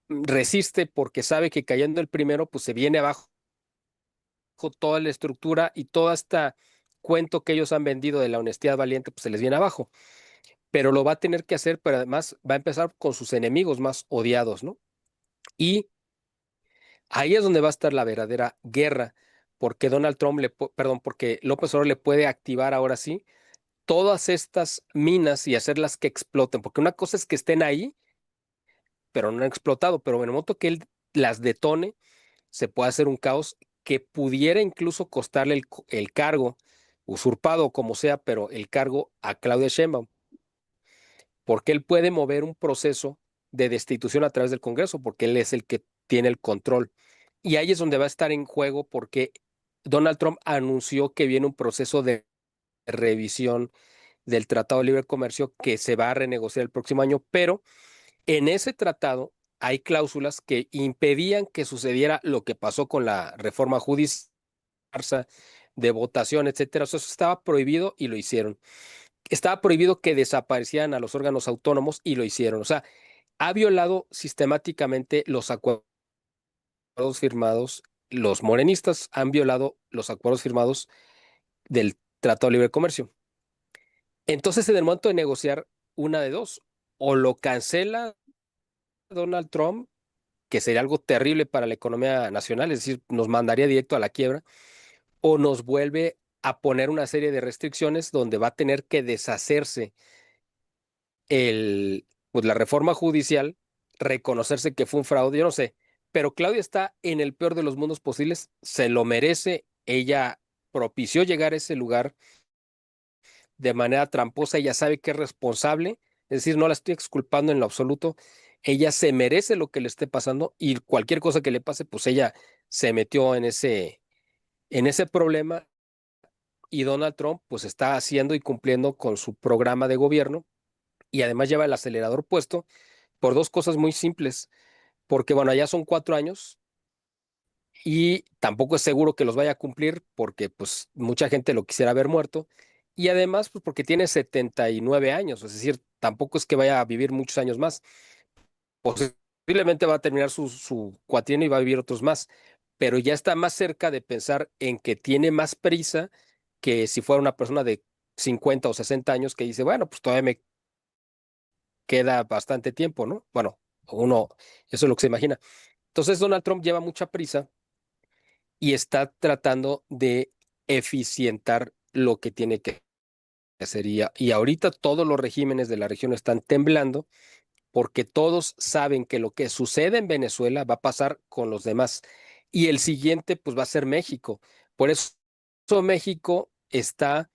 B: resiste porque sabe que cayendo el primero, pues se viene abajo toda la estructura y todo este cuento que ellos han vendido de la honestidad valiente, pues se les viene abajo. Pero lo va a tener que hacer, pero además va a empezar con sus enemigos más odiados, ¿no? Y ahí es donde va a estar la verdadera guerra, porque Donald Trump perdón, porque López Obrador le puede activar ahora sí todas estas minas y hacerlas que exploten, porque una cosa es que estén ahí, pero no han explotado, pero en el momento que él las detone, se puede hacer un caos que pudiera incluso costarle el cargo, usurpado como sea, pero el cargo a Claudia Sheinbaum, porque él puede mover un proceso de destitución a través del Congreso, porque él es el que tiene el control. Y ahí es donde va a estar en juego, porque Donald Trump anunció que viene un proceso de revisión del Tratado de Libre Comercio que se va a renegociar el próximo año, pero en ese tratado hay cláusulas que impedían que sucediera lo que pasó con la reforma judicial de votación, etcétera. Eso estaba prohibido y lo hicieron. Estaba prohibido que desaparecieran a los órganos autónomos y lo hicieron. O sea, ha violado sistemáticamente los acuerdos firmados. Los morenistas han violado los acuerdos firmados del Tratado de Libre Comercio. Entonces, en el momento de negociar, una de dos, o lo cancela Donald Trump, que sería algo terrible para la economía nacional, es decir, nos mandaría directo a la quiebra, o nos vuelve a poner una serie de restricciones donde va a tener que deshacerse pues la reforma judicial, reconocerse que fue un fraude, yo no sé, pero Claudia está en el peor de los mundos posibles, se lo merece, ella propició llegar a ese lugar de manera tramposa, ella sabe que es responsable, es decir, no la estoy exculpando en lo absoluto, ella se merece lo que le esté pasando y cualquier cosa que le pase, pues ella se metió en ese problema y Donald Trump pues está haciendo y cumpliendo con su programa de gobierno y además lleva el acelerador puesto por dos cosas muy simples, porque bueno, ya son 4 años y tampoco es seguro que los vaya a cumplir porque pues mucha gente lo quisiera ver muerto y además pues porque tiene 79 años, es decir, tampoco es que vaya a vivir muchos años más. Posiblemente va a terminar su cuatrienio y va a vivir otros más, pero ya está más cerca de pensar en que tiene más prisa que si fuera una persona de 50 o 60 años que dice, bueno, pues todavía me queda bastante tiempo, ¿no? Bueno, uno, eso es lo que se imagina. Entonces Donald Trump lleva mucha prisa y está tratando de eficientar lo que tiene que hacer. Y ahorita todos los regímenes de la región están temblando porque todos saben que lo que sucede en Venezuela va a pasar con los demás. Y el siguiente, pues va a ser México. Por eso México está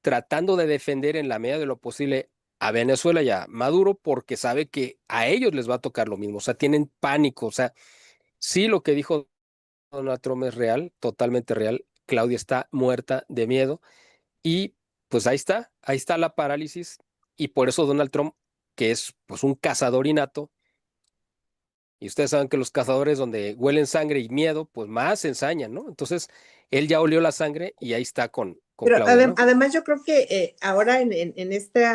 B: tratando de defender en la medida de lo posible a Venezuela y a Maduro porque sabe que a ellos les va a tocar lo mismo. O sea, tienen pánico. O sea, sí lo que dijo Donald Trump es real, totalmente real. Claudia está muerta de miedo y pues ahí está la parálisis y por eso Donald Trump, que es pues un cazador innato, Y ustedes saben que los cazadores donde huelen sangre y miedo, pues más se ensañan, ¿no? Entonces, él ya olió la sangre y ahí está con
C: Pero
B: Claudia, ¿no?
C: además yo creo que ahora en este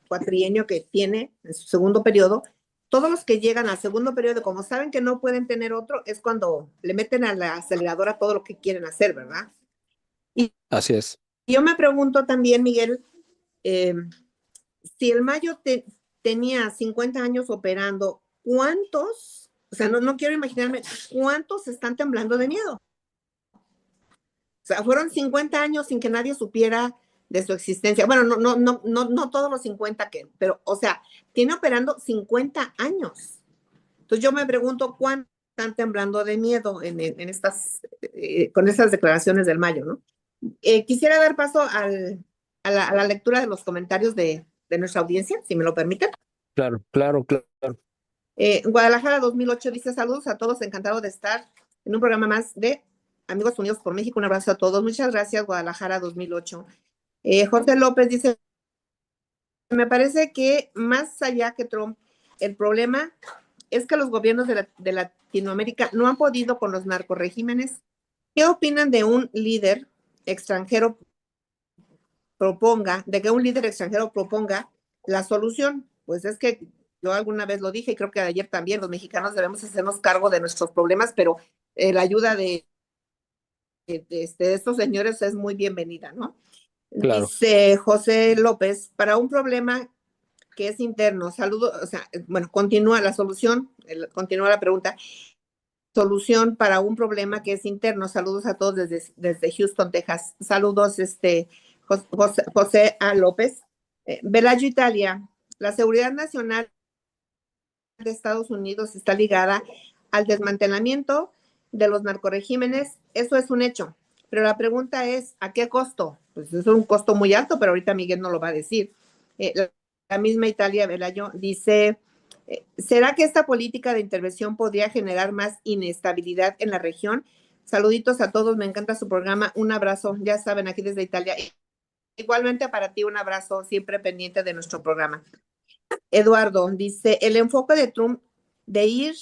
C: cuatrienio que tiene, en su segundo periodo, todos los que llegan al segundo periodo, como saben que no pueden tener otro, es cuando le meten a la aceleradora todo lo que quieren hacer, ¿verdad? Y
B: Así es.
C: yo me pregunto también, Miguel, eh, si el Mayo tenía 50 años operando, ¿cuántos? O sea, no quiero imaginarme cuántos están temblando de miedo. O sea, fueron 50 años sin que nadie supiera de su existencia. Bueno, no todos los 50 pero, o sea, tiene operando 50 años. Entonces yo me pregunto cuántos están temblando de miedo con estas declaraciones del Mayo, ¿no? Quisiera dar paso a la lectura de los comentarios de nuestra audiencia, si me lo permiten.
B: Claro, claro, claro.
C: Guadalajara 2008 dice: saludos a todos, encantado de estar en un programa más de Amigos Unidos por México. Un abrazo a todos. Muchas gracias, Guadalajara 2008. José López dice: me parece que más allá que Trump, el problema es que los gobiernos de Latinoamérica no han podido con los narcorregímenes. ¿Qué opinan de un líder extranjero de que un líder extranjero proponga la solución? Pues es que yo alguna vez lo dije y creo que ayer también, los mexicanos debemos hacernos cargo de nuestros problemas, pero la ayuda de estos señores es muy bienvenida, ¿no?
B: Claro.
C: Dice José López: para un problema que es interno, saludo, o sea, bueno, continúa la solución, continúa la pregunta. Solución para un problema que es interno. Saludos a todos desde Houston, Texas. Saludos, José A. López. Velayo, Italia. La seguridad nacional de Estados Unidos está ligada al desmantelamiento de los narcorregímenes. Eso es un hecho. Pero la pregunta es, ¿a qué costo? Pues es un costo muy alto, pero ahorita Miguel no lo va a decir. La misma Italia, Velayo, dice: ¿será que esta política de intervención podría generar más inestabilidad en la región? Saluditos a todos, me encanta su programa. Un abrazo, ya saben, aquí desde Italia. Igualmente para ti, un abrazo, siempre pendiente de nuestro programa. Eduardo dice: el enfoque de Trump de ir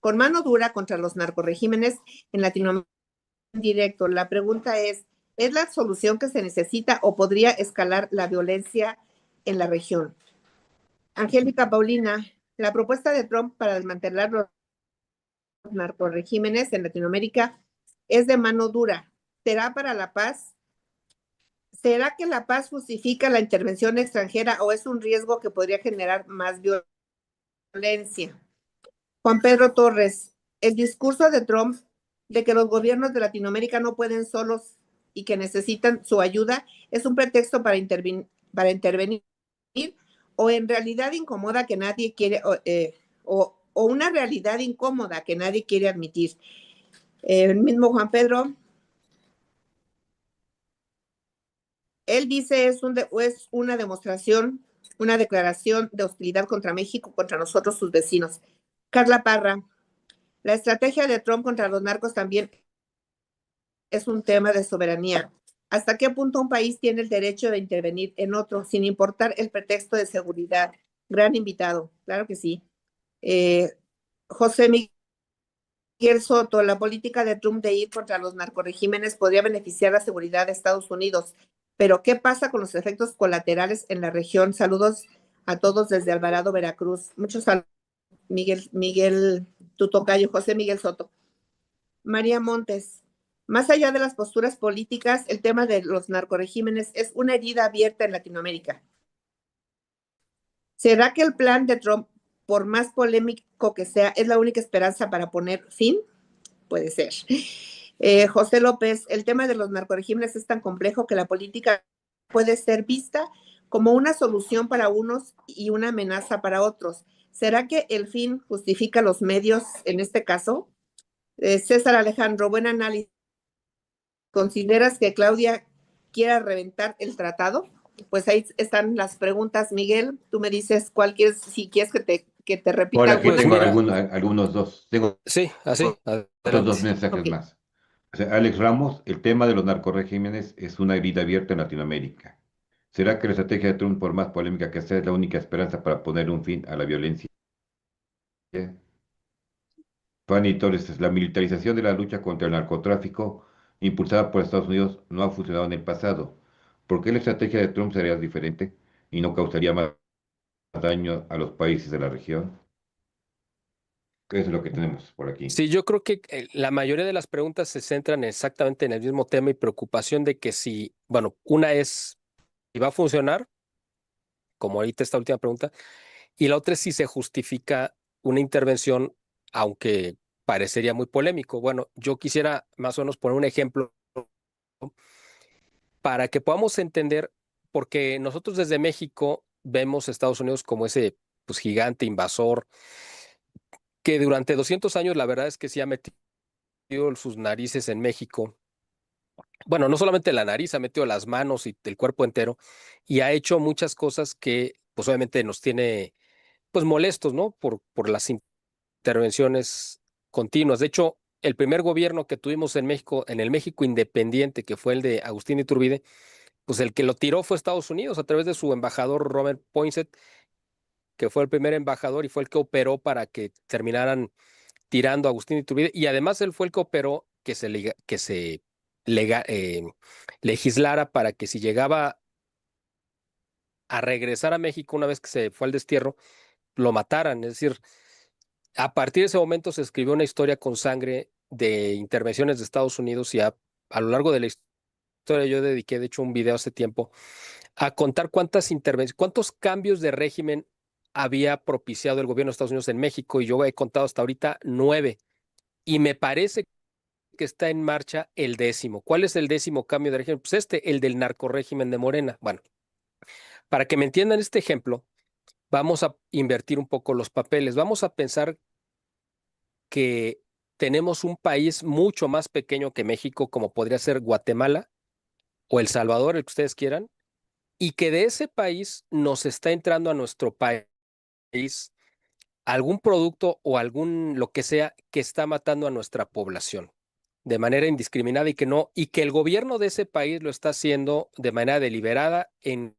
C: con mano dura contra los narcorregímenes en Latinoamérica directo. La pregunta ¿es la solución que se necesita o podría escalar la violencia en la región? Angélica Paulina: la propuesta de Trump para desmantelar los narcorregímenes en Latinoamérica es de mano dura. ¿Será para la paz? ¿Será que la paz justifica la intervención extranjera o es un riesgo que podría generar más violencia? Juan Pedro Torres: el discurso de Trump de que los gobiernos de Latinoamérica no pueden solos y que necesitan su ayuda es un pretexto para intervenir o en realidad incomoda que nadie quiere o una realidad incómoda que nadie quiere admitir. El mismo Juan Pedro, él dice es una demostración, una declaración de hostilidad contra México, contra nosotros, sus vecinos. Carla Parra: la estrategia de Trump contra los narcos también es un tema de soberanía. ¿Hasta qué punto un país tiene el derecho de intervenir en otro sin importar el pretexto de seguridad? Gran invitado, claro que sí. José Miguel Soto: la política de Trump de ir contra los narcorregímenes podría beneficiar la seguridad de Estados Unidos, pero ¿qué pasa con los efectos colaterales en la región? Saludos a todos desde Alvarado, Veracruz. Muchos saludos, Miguel, tu tocayo, José Miguel Soto. María Montes: más allá de las posturas políticas, el tema de los narcorregímenes es una herida abierta en Latinoamérica. ¿Será que el plan de Trump, por más polémico que sea, es la única esperanza para poner fin? Puede ser. José López: el tema de los narcorregímenes es tan complejo que la política puede ser vista como una solución para unos y una amenaza para otros. ¿Será que el fin justifica los medios en este caso? César Alejandro: buen análisis. ¿Consideras que Claudia quiera reventar el tratado? Pues ahí están las preguntas, Miguel. Tú me dices cuál quieres, si quieres que te repita.
D: Ahora aquí
B: Pues
D: tengo
B: mira,
D: algunos dos. Tengo
B: sí, así,
D: otros
B: adelante.
D: dos mensajes
C: Ok.
D: más. O sea, Alex Ramos: el tema de los narcorregímenes es una herida abierta en Latinoamérica. ¿Será que la estrategia de Trump, por más polémica que sea, es la única esperanza para poner un fin a la violencia? Fanny Torres, la militarización de la lucha contra el narcotráfico impulsada por Estados Unidos no ha funcionado en el pasado. ¿Por qué la estrategia de Trump sería diferente y no causaría más daño a los países de la región? Eso es lo que tenemos por aquí.
B: Sí, yo creo que la mayoría de las preguntas se centran exactamente en el mismo tema y preocupación de que si, bueno, una es si va a funcionar, como ahorita esta última pregunta, y la otra es si se justifica una intervención, aunque parecería muy polémico. Bueno, yo quisiera más o menos poner un ejemplo para que podamos entender, porque nosotros desde México vemos a Estados Unidos como ese pues, gigante invasor, que durante 200 años la verdad es que sí ha metido sus narices en México. Bueno, no solamente la nariz, ha metido las manos y el cuerpo entero y ha hecho muchas cosas que pues obviamente nos tiene pues molestos, ¿no? Por las intervenciones continuas. De hecho, el primer gobierno que tuvimos en México, en el México independiente, que fue el de Agustín Iturbide, pues el que lo tiró fue Estados Unidos a través de su embajador Robert Poinsett, que fue el primer embajador y fue el que operó para que terminaran tirando a Agustín Iturbide. Y además él fue el que operó que se legislara para que si llegaba a regresar a México una vez que se fue al destierro, lo mataran. Es decir, a partir de ese momento se escribió una historia con sangre de intervenciones de Estados Unidos y a lo largo de la historia yo dediqué, de hecho, un video hace tiempo a contar cuántas intervenciones, cuántos cambios de régimen había propiciado el gobierno de Estados Unidos en México y yo he contado hasta ahorita 9 y me parece que está en marcha el 10º. ¿Cuál es el 10º cambio de régimen? Pues el del narcorrégimen de Morena. Bueno, para que me entiendan este ejemplo, vamos a invertir un poco los papeles. Vamos a pensar que tenemos un país mucho más pequeño que México, como podría ser Guatemala o El Salvador, el que ustedes quieran, y que de ese país nos está entrando a nuestro país algún producto o algún lo que sea que está matando a nuestra población de manera indiscriminada y que el gobierno de ese país lo está haciendo de manera deliberada en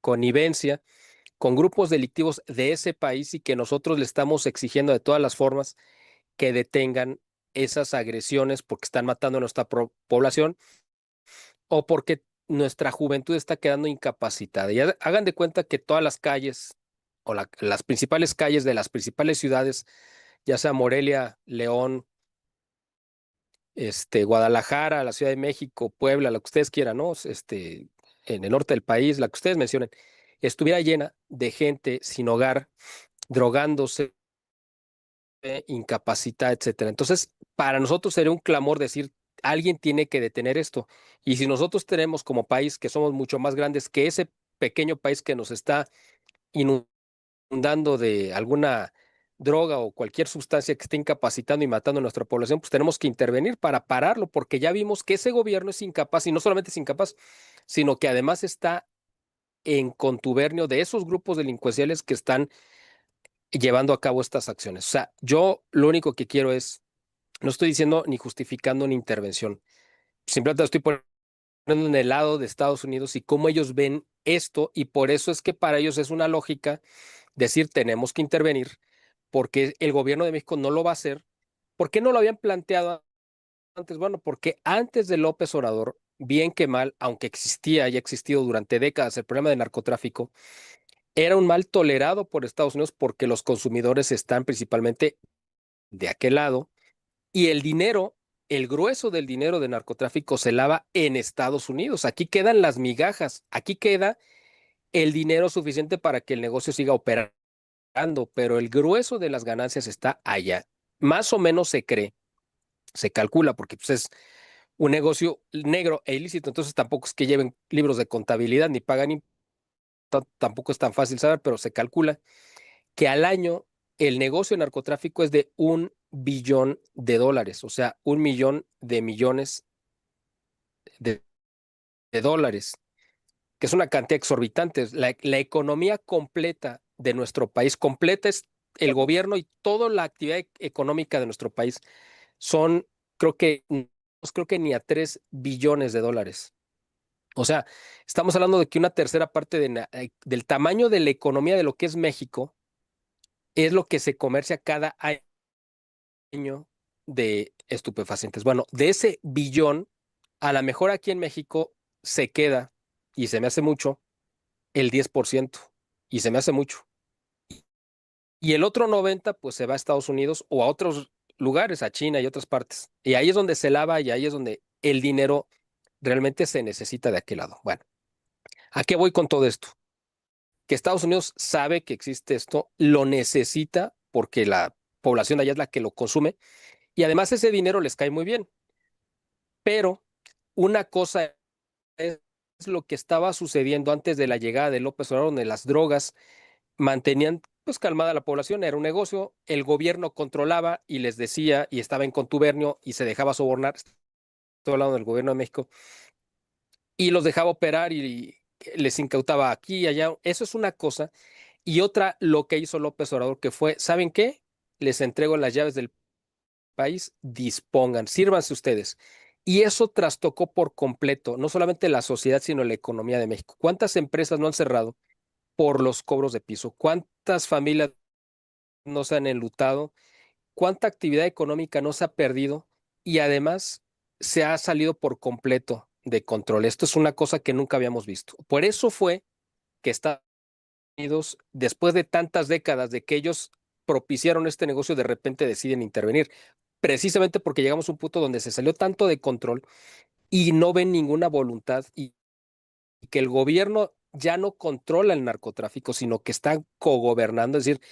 B: connivencia con grupos delictivos de ese país y que nosotros le estamos exigiendo de todas las formas que detengan esas agresiones porque están matando a nuestra población o porque nuestra juventud está quedando incapacitada. Y hagan de cuenta que todas las calles o las principales calles de las principales ciudades, ya sea Morelia, León, Guadalajara, la Ciudad de México, Puebla, lo que ustedes quieran, ¿no? En el norte del país, la que ustedes mencionen, estuviera llena de gente sin hogar, drogándose, incapacitada, etcétera. Entonces, para nosotros sería un clamor decir, alguien tiene que detener esto. Y si nosotros tenemos como país que somos mucho más grandes que ese pequeño país que nos está inundando de alguna droga o cualquier sustancia que esté incapacitando y matando a nuestra población, pues tenemos que intervenir para pararlo, porque ya vimos que ese gobierno es incapaz, y no solamente es incapaz, sino que además está en contubernio de esos grupos delincuenciales que están llevando a cabo estas acciones. O sea, yo lo único que quiero es, no estoy diciendo ni justificando una intervención, simplemente estoy poniendo en el lado de Estados Unidos y cómo ellos ven esto, y por eso es que para ellos es una lógica decir tenemos que intervenir, porque el gobierno de México no lo va a hacer. ¿Por qué no lo habían planteado antes? Bueno, porque antes de López Obrador, bien que mal, aunque existía y ha existido durante décadas el problema de narcotráfico, era un mal tolerado por Estados Unidos porque los consumidores están principalmente de aquel lado y el dinero, el grueso del dinero de narcotráfico se lava en Estados Unidos. Aquí quedan las migajas, aquí queda el dinero suficiente para que el negocio siga operando, pero el grueso de las ganancias está allá. Más o menos se cree, se calcula, porque pues, es un negocio negro e ilícito, entonces tampoco es que lleven libros de contabilidad ni pagan tampoco es tan fácil saber, pero se calcula que al año el negocio de narcotráfico es de $1 billón, o sea, 1 millón de millones de, de dólares, que es una cantidad exorbitante. La economía completa de nuestro país, completa es el gobierno y toda la actividad económica de nuestro país son, creo que ni a $3 billones. O sea, estamos hablando de que una tercera parte del tamaño de la economía de lo que es México es lo que se comercia cada año de estupefacientes. Bueno, de ese billón, a lo mejor aquí en México se queda, y se me hace mucho, el 10%, y se me hace mucho. Y el otro 90, pues se va a Estados Unidos o a otros lugares, a China y otras partes. Y ahí es donde se lava y ahí es donde el dinero realmente se necesita de aquel lado. Bueno, ¿a qué voy con todo esto? Que Estados Unidos sabe que existe esto, lo necesita porque la población de allá es la que lo consume y además ese dinero les cae muy bien. Pero una cosa es lo que estaba sucediendo antes de la llegada de López Obrador, donde las drogas mantenían pues calmada la población, era un negocio, el gobierno controlaba y les decía y estaba en contubernio y se dejaba sobornar, estoy hablando del gobierno de México, y los dejaba operar y les incautaba aquí y allá. Eso es una cosa. Y otra, lo que hizo López Obrador, que fue, ¿saben qué? Les entrego las llaves del país, dispongan, sírvanse ustedes. Y eso trastocó por completo, no solamente la sociedad, sino la economía de México. ¿Cuántas empresas no han cerrado por los cobros de piso? ¿Cuántas familias no se han enlutado? ¿Cuánta actividad económica no se ha perdido? Y además se ha salido por completo de control. Esto es una cosa que nunca habíamos visto. Por eso fue que Estados Unidos, después de tantas décadas de que ellos propiciaron este negocio, de repente deciden intervenir, precisamente porque llegamos a un punto donde se salió tanto de control y no ven ninguna voluntad y que el gobierno ya no controla el narcotráfico, sino que está cogobernando, es decir,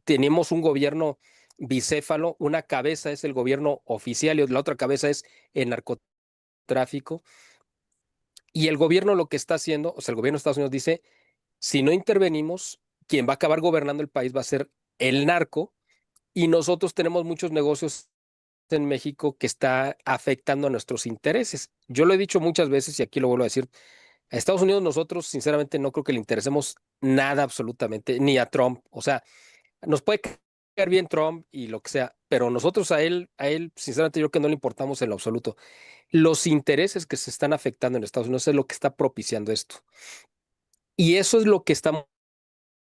B: tenemos un gobierno bicéfalo, una cabeza es el gobierno oficial y la otra cabeza es el narcotráfico. Y el gobierno lo que está haciendo, o sea, el gobierno de Estados Unidos dice, si no intervenimos, quien va a acabar gobernando el país va a ser el narco y nosotros tenemos muchos negocios en México que está afectando a nuestros intereses. Yo lo he dicho muchas veces y aquí lo vuelvo a decir, a Estados Unidos nosotros sinceramente no creo que le interesemos nada absolutamente, ni a Trump. O sea, nos puede caer bien Trump y lo que sea, pero nosotros sinceramente yo creo que no le importamos en lo absoluto. Los intereses que se están afectando en Estados Unidos es lo que está propiciando esto. Y eso es lo que está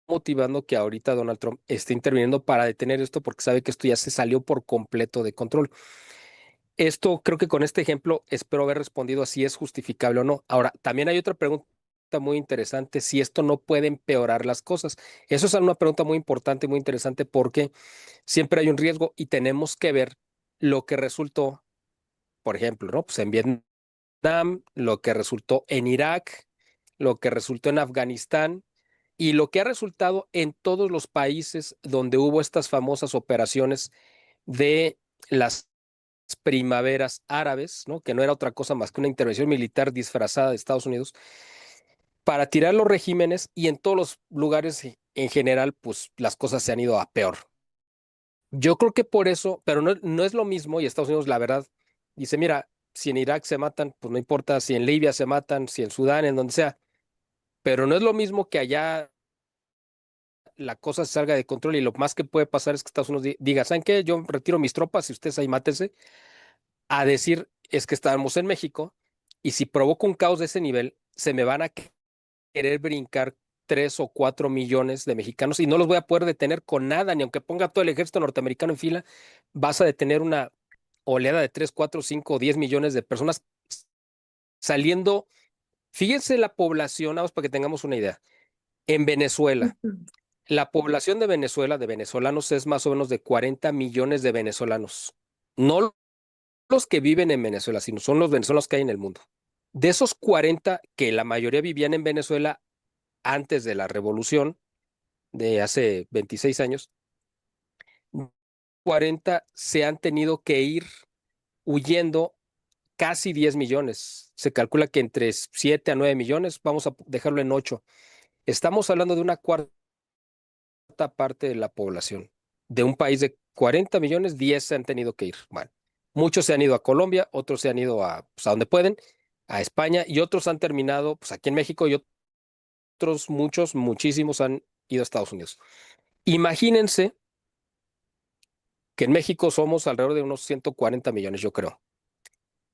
B: motivando que ahorita Donald Trump esté interviniendo para detener esto porque sabe que esto ya se salió por completo de control. Esto creo que con este ejemplo espero haber respondido a si es justificable o no. Ahora, también hay otra pregunta muy interesante, si esto no puede empeorar las cosas. Eso es una pregunta muy importante, muy interesante porque siempre hay un riesgo y tenemos que ver lo que resultó, por ejemplo, ¿no? Pues en Vietnam, lo que resultó en Irak, lo que resultó en Afganistán y lo que ha resultado en todos los países donde hubo estas famosas operaciones de las primaveras árabes, ¿no? Que no era otra cosa más que una intervención militar disfrazada de Estados Unidos para tirar los regímenes y en todos los lugares en general, pues las cosas se han ido a peor. Yo creo que por eso, pero no es lo mismo y Estados Unidos, la verdad, dice, mira, si en Irak se matan, pues no importa, si en Libia se matan, si en Sudán, en donde sea, pero no es lo mismo que allá la cosa se salga de control y lo más que puede pasar es que Estados Unidos diga, ¿saben qué? Yo retiro mis tropas y ustedes ahí mátense, a decir, es que estamos en México y si provoco un caos de ese nivel, se me van a querer brincar 3 o 4 millones de mexicanos y no los voy a poder detener con nada, ni aunque ponga todo el ejército norteamericano en fila, vas a detener una oleada de 3, 4, 5 o 10 millones de personas saliendo. Fíjense la población, vamos para que tengamos una idea. En Venezuela, la población de Venezuela, de venezolanos, es más o menos de 40 millones de venezolanos. No los que viven en Venezuela, sino son los venezolanos que hay en el mundo. De esos 40, que la mayoría vivían en Venezuela antes de la revolución de hace 26 años, 40 se han tenido que ir huyendo casi 10 millones. Se calcula que entre 7 a 9 millones, vamos a dejarlo en 8. Estamos hablando de una cuarta parte de la población. De un país de 40 millones, 10 se han tenido que ir. Bueno, muchos se han ido a Colombia, otros se han ido pues, a donde pueden, a España, y otros han terminado pues, aquí en México, y otros, muchísimos han ido a Estados Unidos. Imagínense que en México somos alrededor de unos 140 millones, yo creo.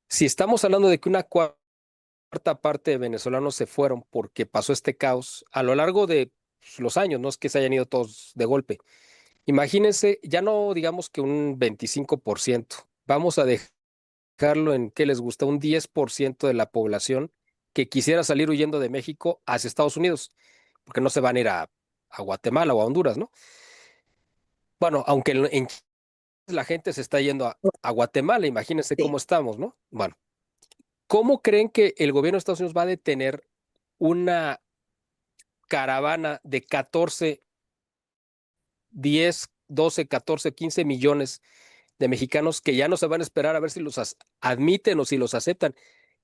B: Si estamos hablando de que una cuarta cuarta parte de venezolanos se fueron porque pasó este caos a lo largo de los años, no es que se hayan ido todos de golpe. Imagínense, ya no digamos que un 25%, vamos a dejarlo en que les gusta un 10% de la población que quisiera salir huyendo de México hacia Estados Unidos, porque no se van a ir a Guatemala o a Honduras, ¿no? Bueno, aunque en la gente se está yendo a Guatemala, imagínense
C: Sí.
B: cómo estamos, ¿no? Bueno, ¿cómo creen que el gobierno de Estados Unidos va a detener una caravana de 14, 10, 12, 14, 15 millones de mexicanos que ya no se van a esperar a ver si los admiten o si los aceptan,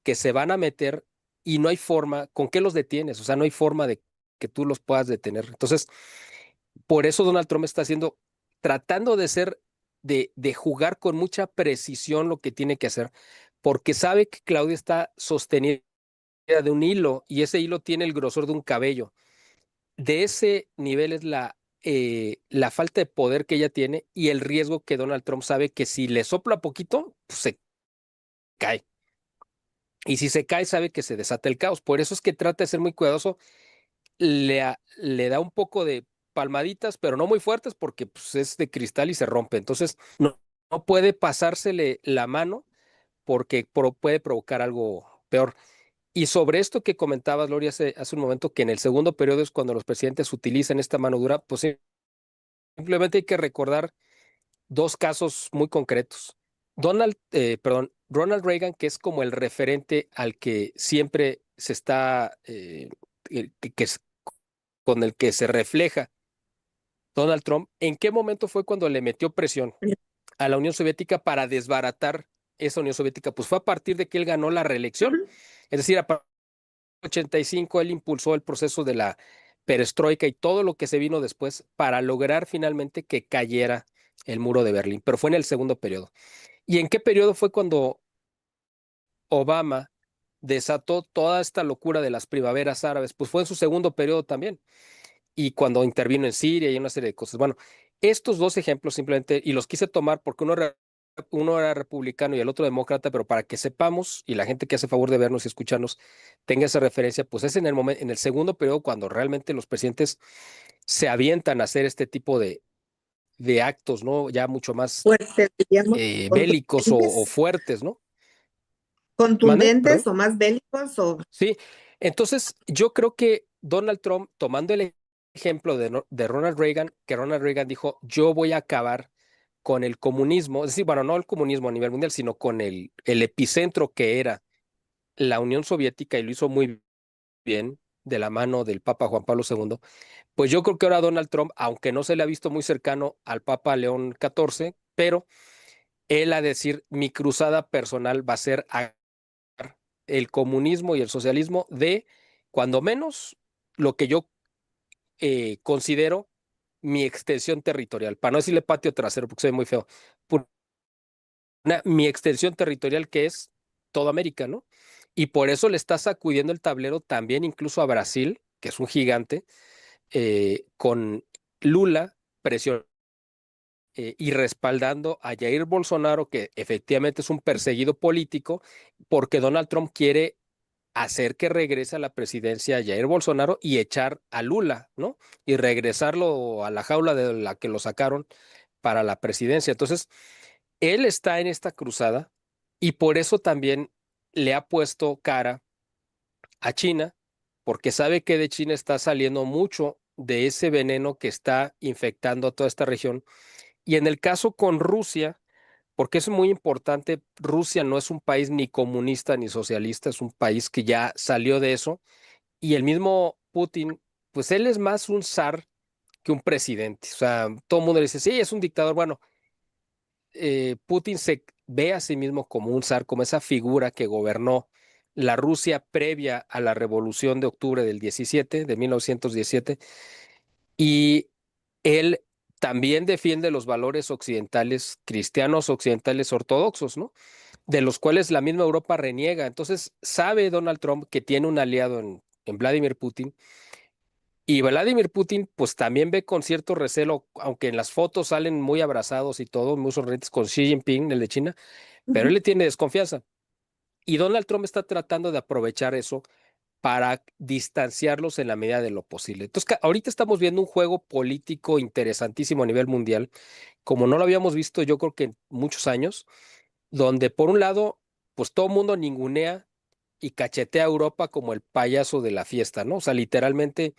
B: que se van a meter y no hay forma? ¿Con qué los detienes? O sea, no hay forma de que tú los puedas detener. Entonces, por eso Donald Trump está haciendo, tratando de ser, de jugar con mucha precisión lo que tiene que hacer, porque sabe que Claudia está sostenida de un hilo y ese hilo tiene el grosor de un cabello. De ese nivel es la falta de poder que ella tiene y el riesgo que Donald Trump sabe que si le sopla poquito, pues se cae. Y si se cae, sabe que se desata el caos. Por eso es que trata de ser muy cuidadoso. Le da un poco de palmaditas, pero no muy fuertes porque pues, es de cristal y se rompe. Entonces, no puede pasársele la mano porque puede provocar algo peor. Y sobre esto que comentabas, Lori, hace un momento, que en el segundo periodo es cuando los presidentes utilizan esta mano dura, pues simplemente hay que recordar dos casos muy concretos. Ronald Reagan, que es como el referente al que siempre se está, con el que se refleja Donald Trump, ¿en qué momento fue cuando le metió presión a la Unión Soviética para desbaratar esa Unión Soviética? Pues fue a partir de que él ganó la reelección. Es decir, a partir del 85 él impulsó el proceso de la perestroika y todo lo que se vino después para lograr finalmente que cayera el muro de Berlín, pero fue en el segundo periodo. ¿Y en qué periodo fue cuando Obama desató toda esta locura de las primaveras árabes? Pues fue en su segundo periodo también, y cuando intervino en Siria y una serie de cosas. Bueno, estos dos ejemplos simplemente, y los quise tomar porque uno era republicano y el otro demócrata, pero para que sepamos y la gente que hace favor de vernos y escucharnos tenga esa referencia, pues es en el segundo periodo cuando realmente los presidentes se avientan a hacer este tipo de actos, ¿no? Ya mucho más
C: Fuertes, diríamos,
B: bélicos o
C: contundentes,
B: fuertes, ¿no? ¿Mande?
C: contundentes
B: ¿Perdón?
C: o más bélicos o
B: Sí, entonces yo creo que Donald Trump, tomando el ejemplo de Ronald Reagan, que Ronald Reagan dijo, yo voy a acabar con el comunismo, es decir, bueno, no el comunismo a nivel mundial, sino con el epicentro que era la Unión Soviética, y lo hizo muy bien de la mano del Papa Juan Pablo II. Pues yo creo que ahora Donald Trump, aunque no se le ha visto muy cercano al Papa León XIV, pero él a decir, mi cruzada personal va a ser el comunismo y el socialismo de, cuando menos, lo que yo considero mi extensión territorial, para no decirle patio trasero porque soy muy feo, mi extensión territorial que es toda América, ¿no? Y por eso le está sacudiendo el tablero también incluso a Brasil, que es un gigante, con Lula presionando y respaldando a Jair Bolsonaro, que efectivamente es un perseguido político, porque Donald Trump quiere hacer que regrese a la presidencia Jair Bolsonaro y echar a Lula, ¿no? Y regresarlo a la jaula de la que lo sacaron para la presidencia. Entonces, él está en esta cruzada y por eso también le ha puesto cara a China, porque sabe que de China está saliendo mucho de ese veneno que está infectando a toda esta región. Y en el caso con Rusia, porque es muy importante, Rusia no es un país ni comunista ni socialista, es un país que ya salió de eso. Y el mismo Putin, pues él es más un zar que un presidente. O sea, todo el mundo le dice, sí, es un dictador. Bueno, Putin se ve a sí mismo como un zar, como esa figura que gobernó la Rusia previa a la Revolución de Octubre del 17, de 1917, y él también defiende los valores occidentales, cristianos occidentales ortodoxos, ¿no? De los cuales la misma Europa reniega. Entonces, sabe Donald Trump que tiene un aliado en Vladimir Putin, y Vladimir Putin, pues también ve con cierto recelo, aunque en las fotos salen muy abrazados y todo, muy sonrientes con Xi Jinping, el de China, pero él le tiene desconfianza. Y Donald Trump está tratando de aprovechar eso para distanciarlos en la medida de lo posible. Entonces, ahorita estamos viendo un juego político interesantísimo a nivel mundial, como no lo habíamos visto yo creo que en muchos años, donde por un lado, pues todo el mundo ningunea y cachetea a Europa como el payaso de la fiesta, ¿no? O sea, literalmente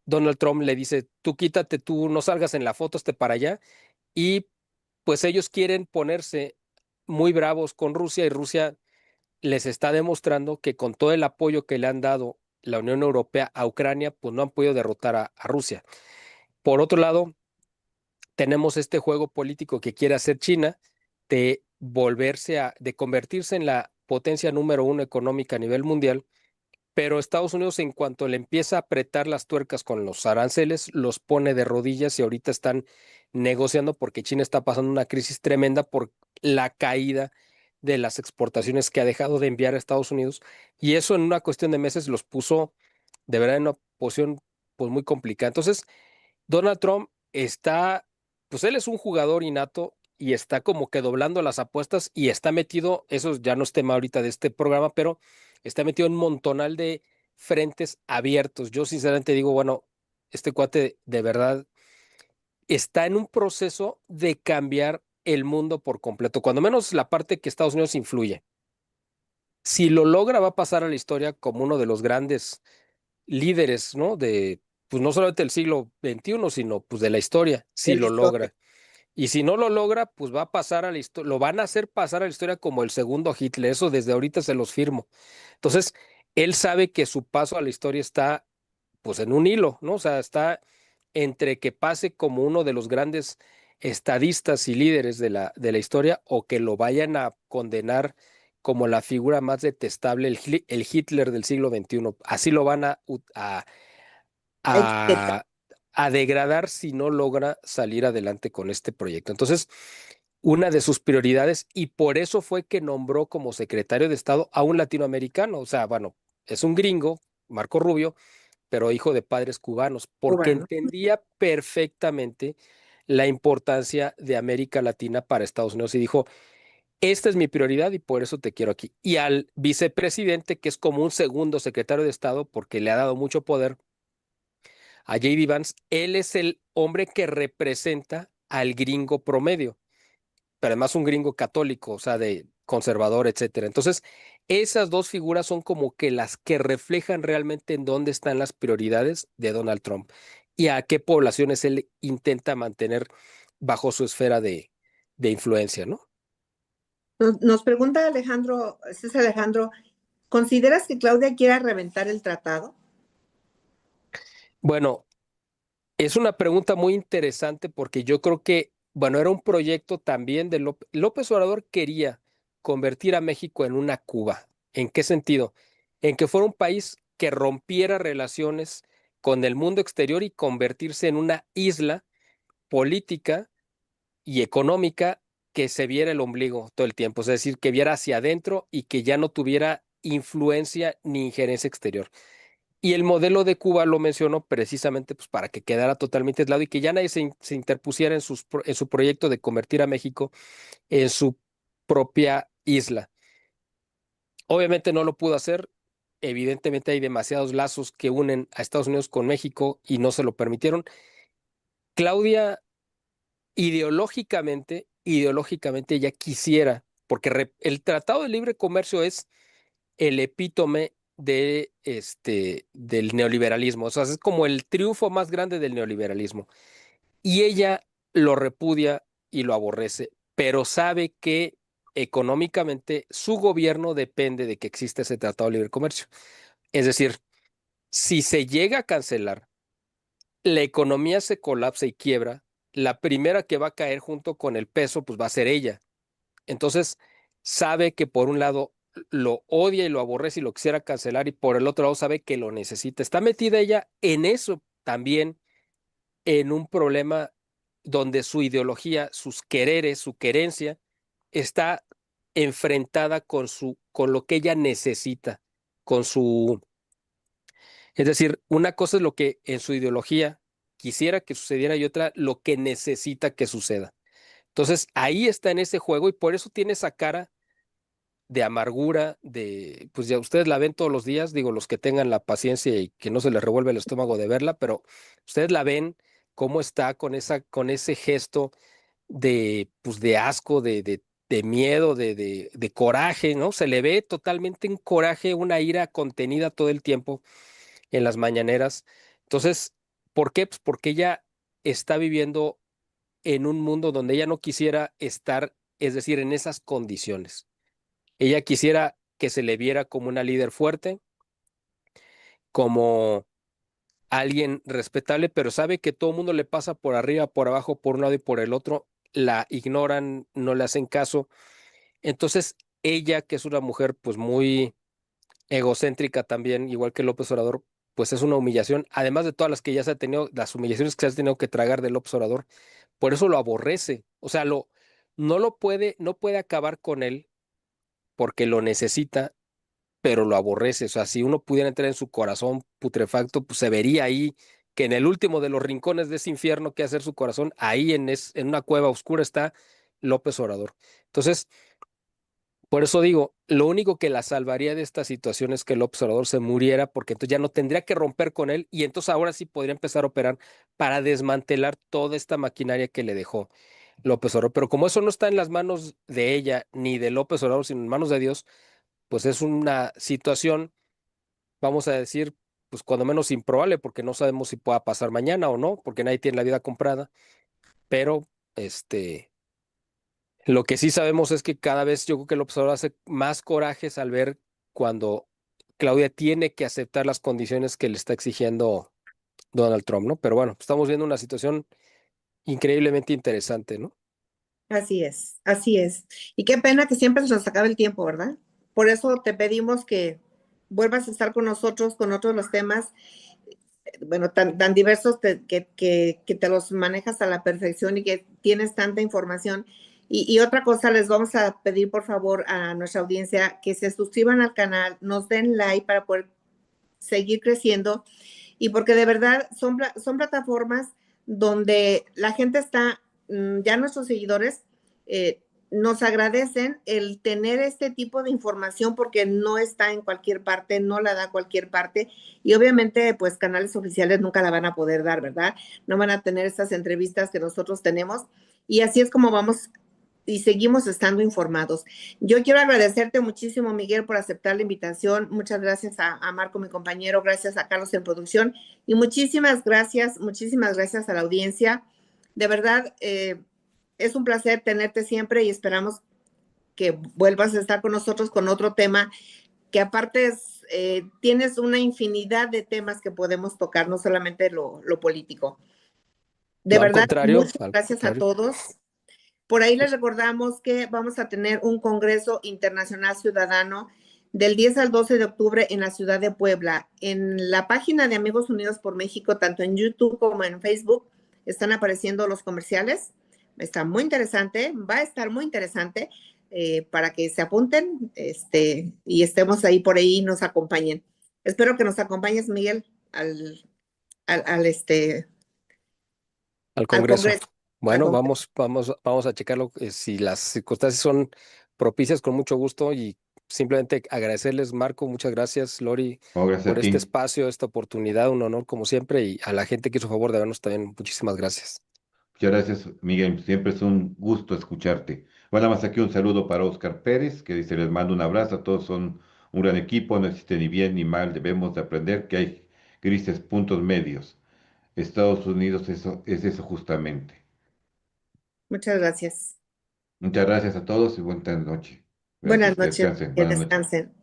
B: Donald Trump le dice, tú quítate, tú no salgas en la foto, esté para allá, y pues ellos quieren ponerse muy bravos con Rusia y Rusia les está demostrando que con todo el apoyo que le han dado la Unión Europea a Ucrania, pues no han podido derrotar a Rusia. Por otro lado, tenemos este juego político que quiere hacer China de de convertirse en la potencia número uno económica a nivel mundial, pero Estados Unidos en cuanto le empieza a apretar las tuercas con los aranceles, los pone de rodillas y ahorita están negociando porque China está pasando una crisis tremenda por la caída de las exportaciones que ha dejado de enviar a Estados Unidos y eso en una cuestión de meses los puso de verdad en una posición pues muy complicada. Entonces, Donald Trump está, pues él es un jugador innato y está como que doblando las apuestas y está metido, eso ya no es tema ahorita de este programa, pero está metido en un montonal de frentes abiertos. Yo sinceramente digo, bueno, este cuate de verdad está en un proceso de cambiar el mundo por completo, cuando menos la parte que Estados Unidos influye. Si lo logra, va a pasar a la historia como uno de los grandes líderes, ¿no? De, pues no solamente del siglo XXI, sino pues de la historia, si
C: de la
B: lo
C: historia.
B: logra. Y si no lo logra, pues va a pasar a la historia, lo van a hacer pasar a la historia como el segundo Hitler, eso desde ahorita se los firmo. Entonces, él sabe que su paso a la historia está pues en un hilo, ¿no? O sea, está entre que pase como uno de los grandes estadistas y líderes de la historia o que lo vayan a condenar como la figura más detestable, el Hitler del siglo XXI. Así lo van
C: Etiqueta.
B: a, a degradar si no logra salir adelante con este proyecto. Entonces, una de sus prioridades, y por eso fue que nombró como secretario de Estado a un latinoamericano, o sea, bueno, es un gringo, Marco Rubio, pero hijo de padres cubanos, porque
C: Cubano.
B: entendía perfectamente la importancia de América Latina para Estados Unidos y dijo, esta es mi prioridad y por eso te quiero aquí. Y al vicepresidente, que es como un segundo secretario de Estado, porque le ha dado mucho poder, a J.D. Vance, él es el hombre que representa al gringo promedio, pero además un gringo católico, o sea, de conservador, etcétera. Entonces, esas dos figuras son como que las que reflejan realmente en dónde están las prioridades de Donald Trump y a qué poblaciones él intenta mantener bajo su esfera de influencia, ¿no?
C: Nos pregunta Alejandro, César Alejandro, ¿consideras que Claudia quiera reventar el tratado?
B: Bueno, es una pregunta muy interesante porque yo creo que, bueno, era un proyecto también de López. López Obrador quería convertir a México en una Cuba. ¿En qué sentido? En que fuera un país que rompiera relaciones con el mundo exterior y convertirse en una isla política y económica que se viera el ombligo todo el tiempo, es decir, que viera hacia adentro y que ya no tuviera influencia ni injerencia exterior. Y el modelo de Cuba lo mencionó precisamente pues, para que quedara totalmente aislado y que ya nadie se interpusiera en su proyecto de convertir a México en su propia isla. Obviamente no lo pudo hacer. Evidentemente hay demasiados lazos que unen a Estados Unidos con México y no se lo permitieron. Claudia, ideológicamente ella quisiera, porque el Tratado de Libre Comercio es el epítome del neoliberalismo. O sea, es como el triunfo más grande del neoliberalismo. Y ella lo repudia y lo aborrece, pero sabe que económicamente su gobierno depende de que exista ese tratado de libre comercio. Es decir, si se llega a cancelar, la economía se colapsa y quiebra, la primera que va a caer junto con el peso, pues va a ser ella. Entonces, sabe que por un lado lo odia y lo aborrece y lo quisiera cancelar y por el otro lado sabe que lo necesita. Está metida ella en eso también, en un problema donde su ideología, sus quereres, su querencia está enfrentada con lo que ella necesita, con su, es decir, una cosa es lo que en su ideología quisiera que sucediera y otra lo que necesita que suceda. Entonces, ahí está en ese juego y por eso tiene esa cara de amargura, pues ya ustedes la ven todos los días, digo, los que tengan la paciencia y que no se les revuelve el estómago de verla, pero ustedes la ven cómo está con ese gesto pues de asco, de miedo, de coraje, ¿no? Se le ve totalmente en coraje, una ira contenida todo el tiempo en las mañaneras. Entonces, ¿por qué? Pues porque ella está viviendo en un mundo donde ella no quisiera estar, es decir, en esas condiciones. Ella quisiera que se le viera como una líder fuerte, como alguien respetable, pero sabe que todo el mundo le pasa por arriba, por abajo, por un lado y por el otro, la ignoran, no le hacen caso. Entonces, ella, que es una mujer pues muy egocéntrica también, igual que López Obrador, pues es una humillación, además de todas las que ya se ha tenido, las humillaciones que se ha tenido que tragar de López Obrador, por eso lo aborrece, o sea, no puede acabar con él porque lo necesita, pero lo aborrece, o sea, si uno pudiera entrar en su corazón putrefacto, pues se vería ahí que en el último de los rincones de ese infierno que hacer su corazón, ahí en una cueva oscura está López Obrador. Entonces, por eso digo, lo único que la salvaría de esta situación es que el observador se muriera, porque entonces ya no tendría que romper con él y entonces ahora sí podría empezar a operar para desmantelar toda esta maquinaria que le dejó López Obrador. Pero como eso no está en las manos de ella ni de López Obrador, sino en manos de Dios, pues es una situación, vamos a decir, pues cuando menos improbable, porque no sabemos si pueda pasar mañana o no, porque nadie tiene la vida comprada, pero lo que sí sabemos es que cada vez yo creo que el observador hace más corajes al ver cuando Claudia tiene que aceptar las condiciones que le está exigiendo Donald Trump, ¿no? Pero bueno, estamos viendo una situación increíblemente interesante, ¿no?
C: Así es, así es. Y qué pena que siempre se nos acabe el tiempo, ¿verdad? Por eso te pedimos que vuelvas a estar con nosotros con otros los temas, bueno, tan diversos que te los manejas a la perfección y que tienes tanta información. Y otra cosa, les vamos a pedir por favor a nuestra audiencia que se suscriban al canal, nos den like para poder seguir creciendo y porque de verdad son plataformas donde la gente está, ya nuestros seguidores nos agradecen el tener este tipo de información porque no está en cualquier parte, no la da cualquier parte y obviamente pues canales oficiales nunca la van a poder dar, ¿verdad? No van a tener estas entrevistas que nosotros tenemos y así es como vamos y seguimos estando informados. Yo quiero agradecerte muchísimo, Miguel, por aceptar la invitación. Muchas gracias a Marco, mi compañero, gracias a Carlos en producción y muchísimas gracias a la audiencia. De verdad, es un placer tenerte siempre y esperamos que vuelvas a estar con nosotros con otro tema que aparte tienes una infinidad de temas que podemos tocar, no solamente lo político. De
B: No,
C: verdad, muchas
B: al
C: gracias a
B: contrario.
C: todos. Por ahí les recordamos que vamos a tener un Congreso Internacional Ciudadano del 10 al 12 de octubre en la ciudad de Puebla. En la página de Amigos Unidos por México, tanto en YouTube como en Facebook, están apareciendo los comerciales. Está muy interesante, va a estar muy interesante para que se apunten y estemos ahí por ahí y nos acompañen. Espero que nos acompañes, Miguel, al, al, este,
B: Al
C: al
B: Congreso.
C: Congreso. Al
B: Bueno,
C: Congreso.
B: vamos a checarlo. Si las circunstancias son propicias, con mucho gusto y simplemente agradecerles, Marco, muchas gracias, Lori,
D: Oh, gracias
B: por
D: a
B: este
D: ti.
B: espacio, esta oportunidad, un honor como siempre, y a la gente que hizo favor de vernos también, muchísimas gracias.
D: Muchas gracias, Miguel. Siempre es un gusto escucharte. Bueno, nada más aquí un saludo para Oscar Pérez, que dice, les mando un abrazo, todos son un gran equipo, no existe ni bien ni mal, debemos de aprender que hay grises puntos medios. Estados Unidos es eso justamente.
C: Muchas gracias.
D: Muchas gracias a todos y buena noche.
C: Buenas
D: Gracias,
C: noches,
D: descansen,
C: que
D: buenas noches.
C: descansen.